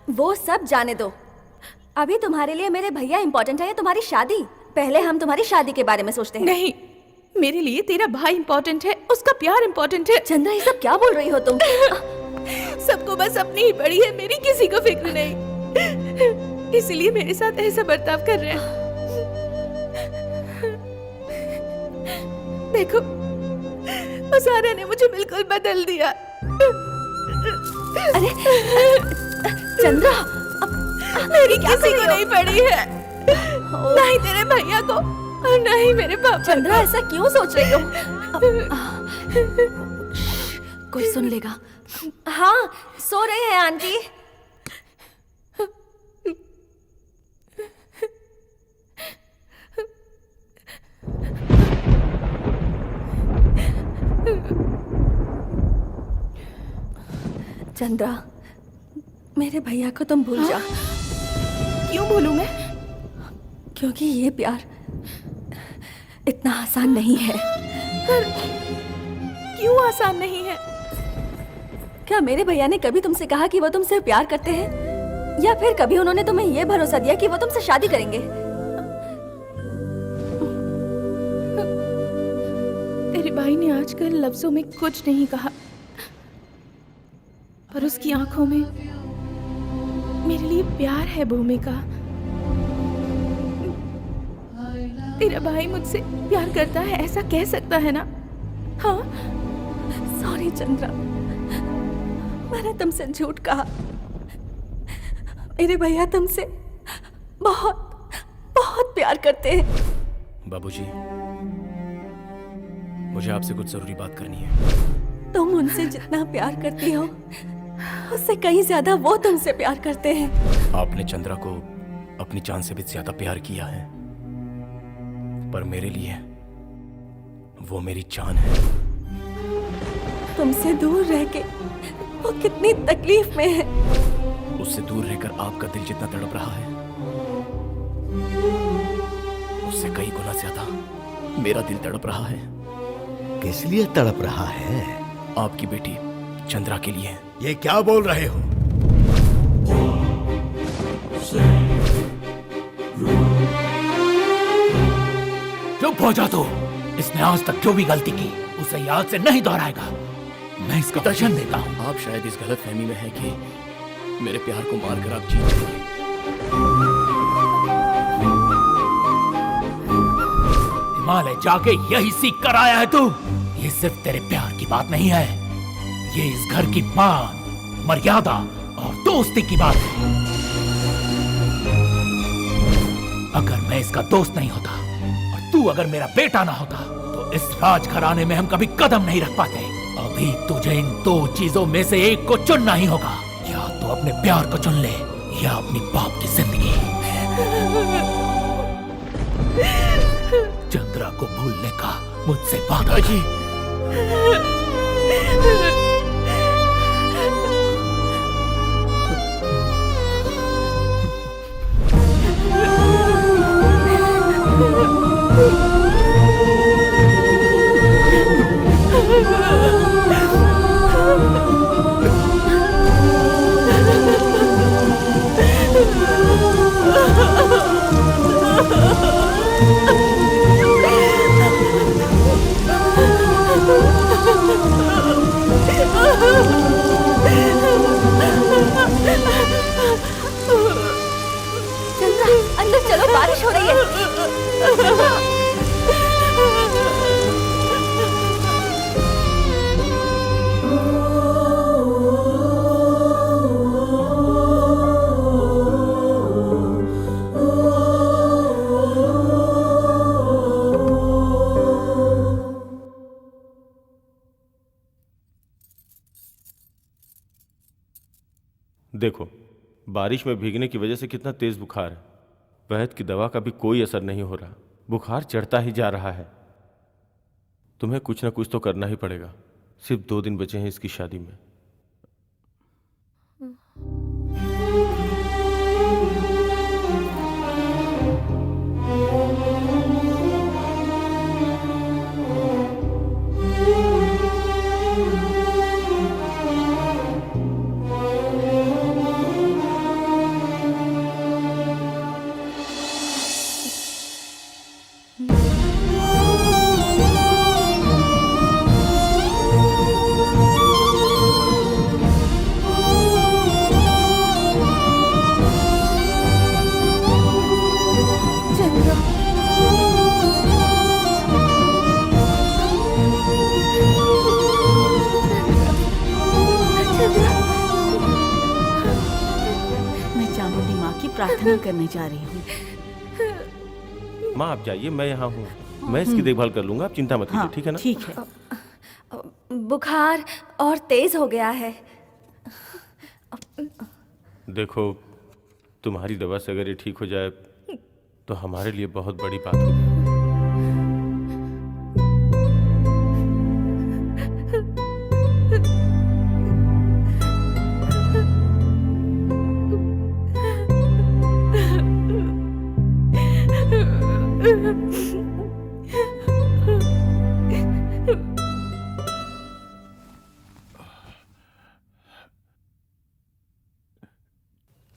वो सब जाने दो, अभी तुम्हारे लिए मेरे भैया इम्पोर्टेंट है या तुम्हारी शादी? पहले हम तुम्हारी शादी के बारे में सोचते हैं। नहीं, मेरे लिए तेरा भाई इम्पोर्टेंट है, उसका प्यार इम्पोर्टेंट है। चंद्रा, ये सब क्या बोल रही हो तुम? सबको बस अपनी ही पड़ी है, मेरी किसी को फिक्र नहीं, इसलिए मेरे साथ ऐसा बर्ताव कर रहे हैं। देखो, उस आर्या ने मुझे बिल्कुल बदल दिया। अरे चंद्रा, मेरी किसी को नहीं पड़ी है, ना ही तेरे भैया को और ना ही मेरे पापा। चंद्रा, ऐसा क्यों सोच रही हो? कोई सुन लेगा। हाँ, सो रहे हैं आंटी। चंद्रा, मेरे भैया को तुम भूल जा। क्यों भूलूं मैं? क्योंकि ये प्यार इतना आसान नहीं है। क्यों आसान नहीं है? क्या मेरे भैया ने कभी तुमसे कहा कि वो तुमसे प्यार करते हैं? या फिर कभी उन्होंने तुम्हें ये भरोसा दिया कि वो तुमसे शादी करेंगे? तेरे भाई ने आजकल लफ्जों में कुछ नहीं कहा, पर उसकी आंखों में मेरे लिए प्यार है भूमिका। तेरा भाई मुझसे प्यार करता है, ऐसा कह सकता है ना? हाँ। सॉरी चंद्रा, मैंने तुमसे झूठ कहा। मेरे भैया तुमसे बहुत बहुत प्यार करते हैं। बाबूजी, मुझे आपसे कुछ जरूरी बात करनी है। तुम उनसे जितना प्यार करती हो, उससे कहीं ज्यादा वो तुमसे प्यार करते हैं। आपने चंद्रा को अपनी जान से भी ज्यादा प्यार किया है, पर मेरे लिए वो मेरी जान है। तुमसे दूर रह के वो कितनी तकलीफ में है। उससे दूर रहकर आपका दिल जितना तड़प रहा है, उससे कई गुना ज्यादा मेरा दिल तड़प रहा है। किस लिए तड़प रहा है? आपकी बेटी चंद्रा के लिए। ये क्या बोल रहे हो? चुप हो जा तू। इसने आज तक जो भी गलती की उसे याद से नहीं दोहराएगा। मैं इसका वचन देता हूँ। आप शायद इस गलत फहमी में है कि मेरे प्यार को मारकर आप जीत जाएंगे। हिमालय जाके यही सीख कर आया है तू। ये सिर्फ तेरे प्यार की बात नहीं है, ये इस घर की मान, मर्यादा और दोस्ती की बात है। अगर मैं इसका दोस्त नहीं होता और तू अगर मेरा बेटा ना होता तो इस राजघराने में हम कभी कदम नहीं रख पाते। अभी तुझे इन दो चीजों में से एक को चुनना ही होगा। या तो अपने प्यार को चुन ले या अपनी बाप की जिंदगी। चंद्रा को भूलने का मुझसे वादा जी। चंद्रा, अंदर चलो, बारिश हो रही है। देखो, बारिश में भीगने की वजह से कितना तेज बुखार है। वहद की दवा का भी कोई असर नहीं हो रहा, बुखार चढ़ता ही जा रहा है। तुम्हें कुछ ना कुछ तो करना ही पड़ेगा। सिर्फ 2 दिन बचे हैं इसकी शादी में। प्रार्थना करने जा रही हूँ। माँ आप जाइए, मैं यहाँ हूँ, मैं इसकी देखभाल कर लूंगा, आप चिंता मत कीजिए, ठीक है ना? ठीक है। बुखार और तेज हो गया है। देखो, तुम्हारी दवा से अगर ये ठीक हो जाए तो हमारे लिए बहुत बड़ी बात होगी।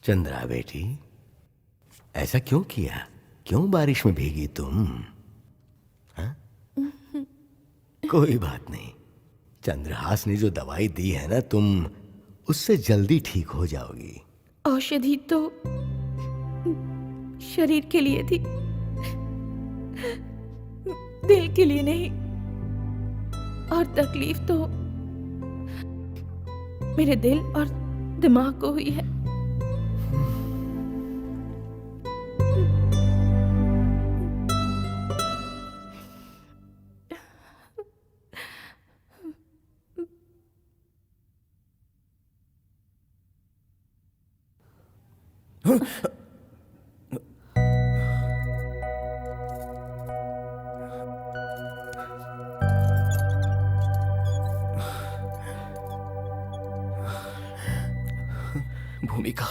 चंद्रा बेटी, ऐसा क्यों किया? क्यों बारिश में भीगी तुम? हाँ? कोई बात नहीं, चंद्रहास ने जो दवाई दी है ना, तुम उससे जल्दी ठीक हो जाओगी। औषधि तो शरीर के लिए थी, दिल के लिए नहीं। और तकलीफ तो मेरे दिल और दिमाग को हुई है। भूमिका,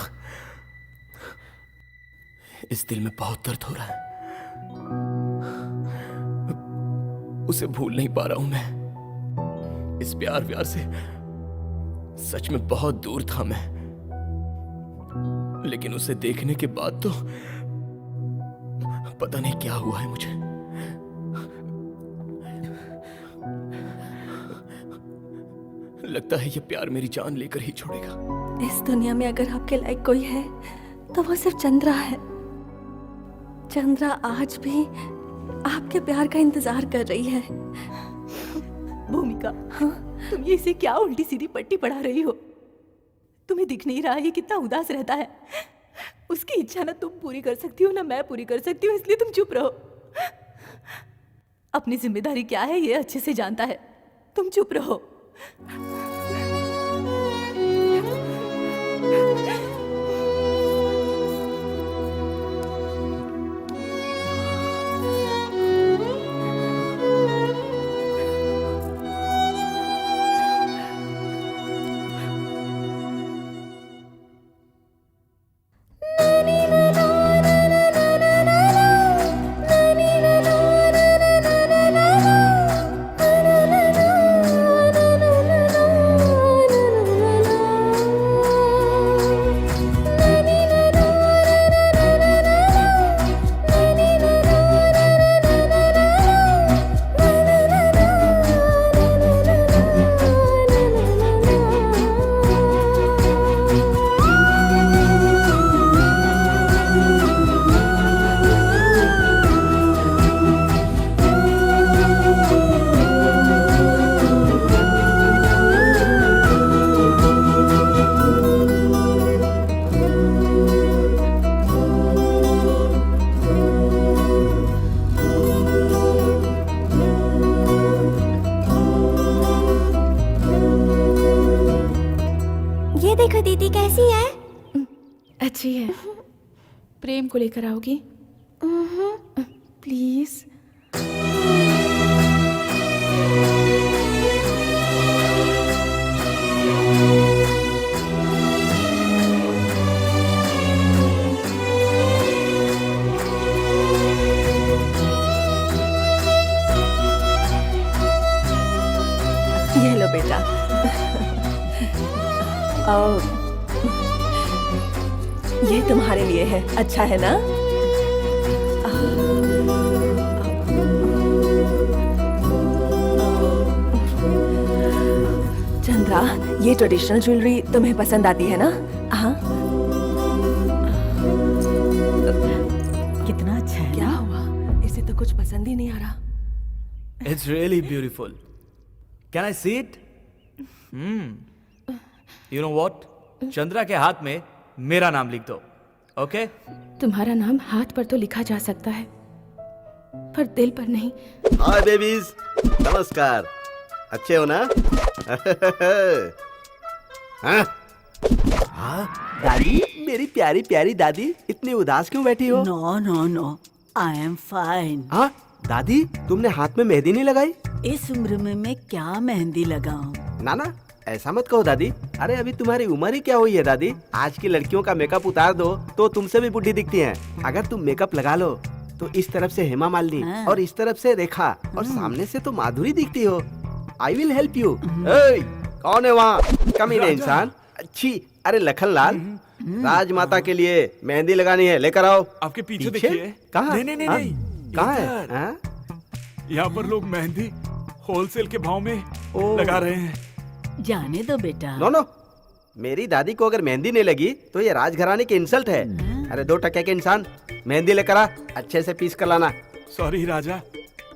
इस दिल में बहुत दर्द हो रहा है, उसे भूल नहीं पा रहा हूं मैं। इस प्यार व्यार से सच में बहुत दूर था मैं, लेकिन उसे देखने के बाद तो पता नहीं क्या हुआ है मुझे। लगता है ये प्यार मेरी जान लेकर ही छोड़ेगा। इस दुनिया में अगर आपके लायक कोई है तो वो सिर्फ चंद्रा है। चंद्रा आज भी आपके प्यार का इंतजार कर रही है। भूमिका, तुम ये इसे क्या उल्टी सीधी पट्टी पढ़ा रही हो? तुम्हें दिख नहीं रहा है कितना उदास रहता है? उसकी इच्छा ना तुम पूरी कर सकती हो ना मैं पूरी कर सकती हूँ, इसलिए तुम चुप रहो। अपनी जिम्मेदारी क्या है ये अच्छे से जानता है, तुम चुप रहो। देखो दीदी कैसी है? अच्छी है। प्रेम को लेकर आओगी? प्लीज। ये लो बेटा। ये तुम्हारे लिए है, अच्छा है ना? चंद्रा, ये ट्रेडिशनल ज्वेलरी तुम्हें पसंद आती है ना? हाँ। कितना अच्छा है। क्या हुआ? इसे तो कुछ पसंद ही नहीं आ रहा। It's really beautiful. Can I see it? You know what? Chandra के हाथ में मेरा नाम लिख दो, ओके? तुम्हारा नाम हाथ पर तो लिखा जा सकता है, पर दिल पर नहीं। हाय बेबीज, नमस्कार। अच्छे हो ना? हाँ? हाँ? दादी, मेरी प्यारी प्यारी दादी, इतनी उदास क्यों बैठी हो? No no no, I am fine. हाँ? दादी, तुमने हाथ में मेहंदी नहीं लगाई? इस उम्र में मैं क्या मेहंदी लगाऊं? ना, ऐसा मत कहो दादी। अरे अभी तुम्हारी उम्र ही क्या हुई है दादी? आज की लड़कियों का मेकअप उतार दो तो तुमसे भी बुढ़ी दिखती हैं। अगर तुम मेकअप लगा लो तो इस तरफ से हेमा मालिनी और इस तरफ से रेखा और सामने से तो माधुरी दिखती हो। I will help you. कौन है वहाँ? कमीने इंसान। अच्छी, अरे लखनलाल, राजमाता के लिए मेहंदी लगानी है, लेकर आओ। आपके पीछे देखिए। कहाँ? नहीं, कहाँ है? यहाँ पर लोग मेहंदी होलसेल के भाव में लगा रहे हैं। जाने दो बेटा। नो, मेरी दादी को अगर मेहंदी नहीं लगी तो ये राजघराने की इंसल्ट है। अरे 2 टके के इंसान, मेहंदी लेकर आ, अच्छे से पीस कर लाना। सॉरी राजा,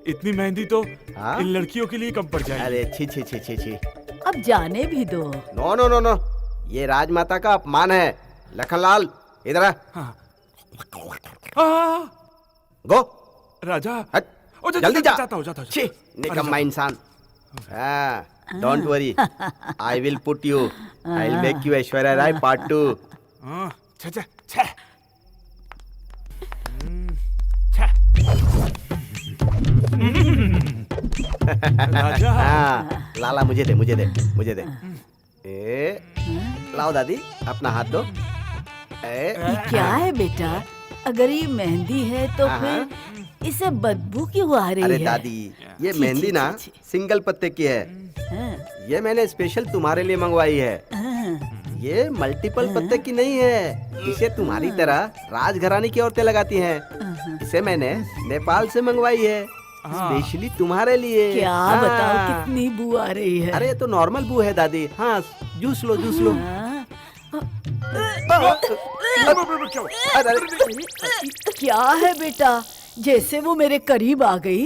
इतनी मेहंदी तो इन लड़कियों के लिए कम पड़ जाएगी। अरे छी। अब जाने भी दो। नो, ये राजमाता का अपमान है। लखनलाल, इधर आ। गो राजा। जल्दी जा। जाता हूँ। निकम्मा इंसान। Don't worry, I will put you, I will make you Aishwarya Rai part 2। लाला मुझे दे। लाओ दादी, अपना हाथ दो। ये क्या है बेटा? अगर ये मेहंदी है तो फिर इसे बदबू क्यों आ रही है? अरे दादी, ये मेहंदी ना सिंगल पत्ते की है। ये मैंने स्पेशल तुम्हारे लिए मंगवाई है। ये मल्टीपल पत्ते की नहीं है। इसे तुम्हारी तरह राजघराने की औरतें लगाती हैं। इसे मैंने नेपाल से मंगवाई है, स्पेशली तुम्हारे लिए। क्या बताओ, कितनी बू आ रही है? अरे तो नॉर्मल बू है दादी। हाँ, जूस लो। क्या है बेटा? जैसे वो मेरे करीब आ गई,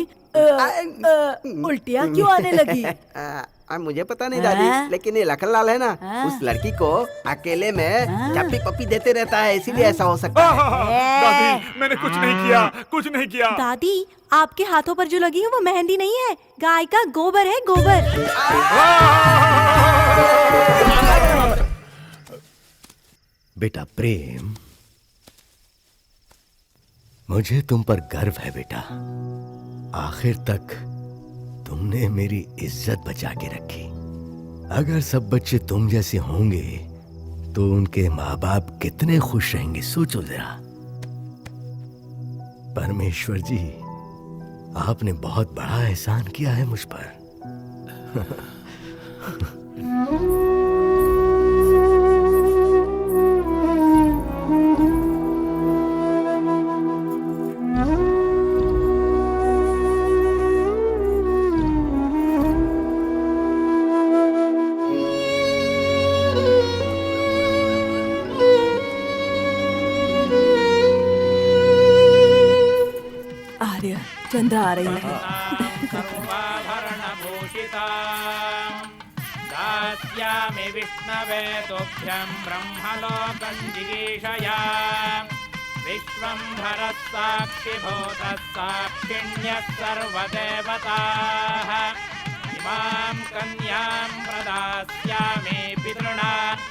उल्टियाँ क्यों आने लगी? मुझे पता नहीं दादी, लेकिन ये लखनलाल है ना, उस लड़की को अकेले में चप्पी पप्पी देते रहता है, इसीलिए ऐसा हो सकता है। दादी, मैंने कुछ नहीं किया। दादी, आपके हाथों पर जो लगी है वो मेहंदी नहीं है, गाय का गोबर है, गोबर। बेटा प्रेम, मुझे तुम पर गर्व है बेटा। आखिर तक तुमने मेरी इज्जत बचा के रखी। अगर सब बच्चे तुम जैसे होंगे तो उनके माँ बाप कितने खुश रहेंगे, सोचो जरा। परमेश्वर जी, आपने बहुत बड़ा एहसान किया है मुझ पर। चंद्रा आ रही है। दास्यामि विष्णवे तुभ्यं ब्रह्मलोकं जिगीषया विश्वंभरः साक्षिभूतः साक्षिण्यः सर्वदेवताः इमां कन्यां प्रदास्यामि पितॄणाम्।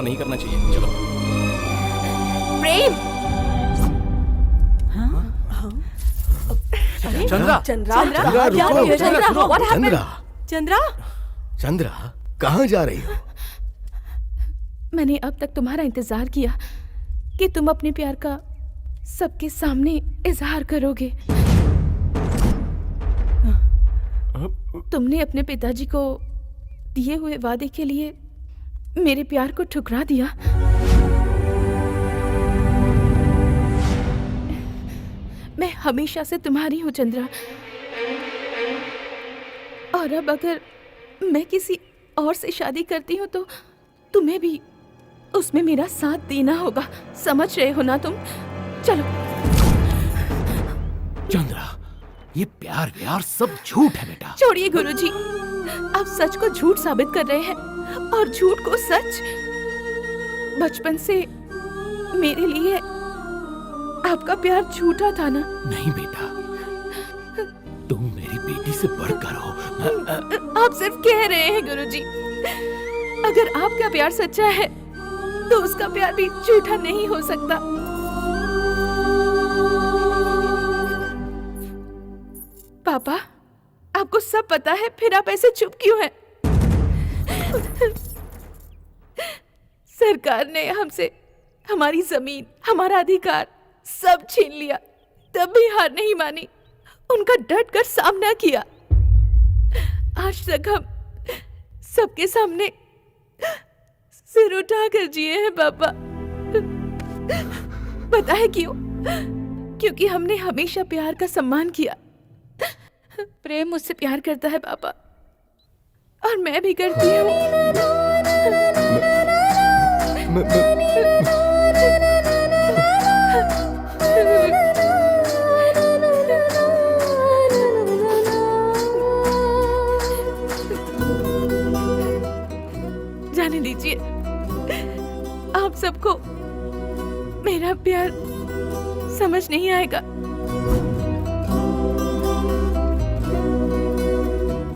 नहीं करना चाहिए। चलो। प्रेम। चंद्रा, चंद्रा, चंद्रा, क्या रुको, हुआ चंद्रा? रुको, What happened? चंद्रा, चंद्रा, चंद्रा, कहाँ जा रही हो? मैंने अब तक तुम्हारा इंतजार किया कि तुम अपने प्यार का सबके सामने इजहार करोगे। तुमने अपने पिताजी को दिए हुए वादे के लिए मेरे प्यार को ठुकरा दिया। मैं हमेशा से तुम्हारी हूँ चंद्रा, और अब अगर मैं किसी और से शादी करती हूँ तो तुम्हें भी उसमें मेरा साथ देना होगा। समझ रहे हो ना तुम? चलो। चंद्रा, ये प्यार व्यार सब झूठ है बेटा। छोड़िए गुरुजी, आप सच को झूठ साबित कर रहे हैं और झूठ को सच। बचपन से मेरे लिए आपका प्यार झूठा था ना? नहीं बेटा, तुम मेरी बेटी से बढ़कर हो। आप सिर्फ कह रहे हैं गुरुजी। अगर आपका प्यार सच्चा है तो उसका प्यार भी झूठा नहीं हो सकता। पापा, आपको सब पता है, फिर आप ऐसे चुप क्यों हैं? सरकार ने हमसे हमारी जमीन, हमारा अधिकार सब छीन लिया, तब भी हार नहीं मानी, उनका डट कर सामना किया। आज तक हम सबके सामने सिर उठा कर जिए हैं पापा। पता है क्यों? क्योंकि हमने हमेशा प्यार का सम्मान किया। प्रेम मुझसे प्यार करता है पापा, और मैं भी करती हूँ। जाने दीजिए, आप सबको मेरा प्यार समझ नहीं आएगा।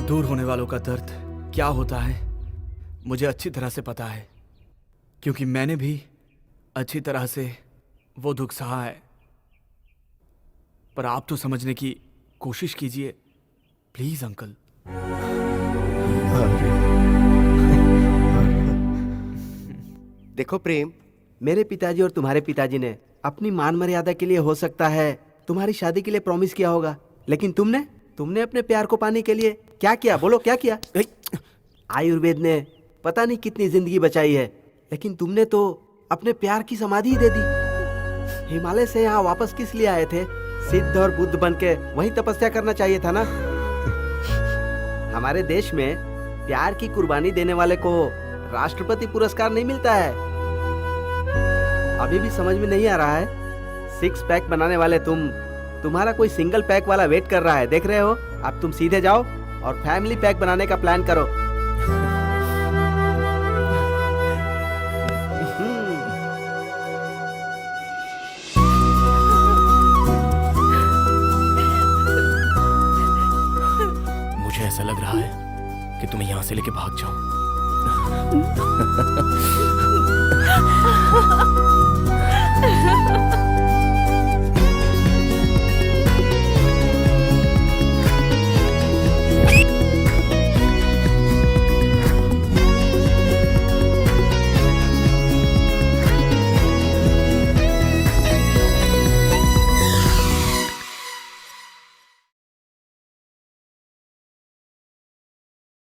दूर होने वालों का दर्द क्या होता है मुझे अच्छी तरह से पता है, क्योंकि मैंने भी अच्छी तरह से वो दुख सहा है। पर आप तो समझने की कोशिश कीजिए प्लीज अंकल। देखो प्रेम, मेरे पिताजी और तुम्हारे पिताजी ने अपनी मान मर्यादा के लिए हो सकता है तुम्हारी शादी के लिए प्रॉमिस किया होगा, लेकिन तुमने अपने प्यार को पाने के लिए क्या किया? बोलो क्या किया? आयुर्वेद ने पता नहीं कितनी जिंदगी बचाई है, लेकिन तुमने तो अपने प्यार की समाधि ही दे दी। हिमालय से यहाँ वापस किस लिए आए थे? सिद्ध और बुद्ध बनके वहीं तपस्या करना चाहिए था ना। हमारे देश में प्यार की कुर्बानी देने वाले को राष्ट्रपति पुरस्कार नहीं मिलता है। अभी भी समझ में नहीं आ रहा है? 6 पैक बनाने वाले तुम्हारा कोई सिंगल पैक वाला वेट कर रहा है, देख रहे हो? अब तुम सीधे जाओ और फैमिली पैक बनाने का प्लान करो। मुझे ऐसा लग रहा है कि तुम्हें यहाँ से लेके भाग जाऊं।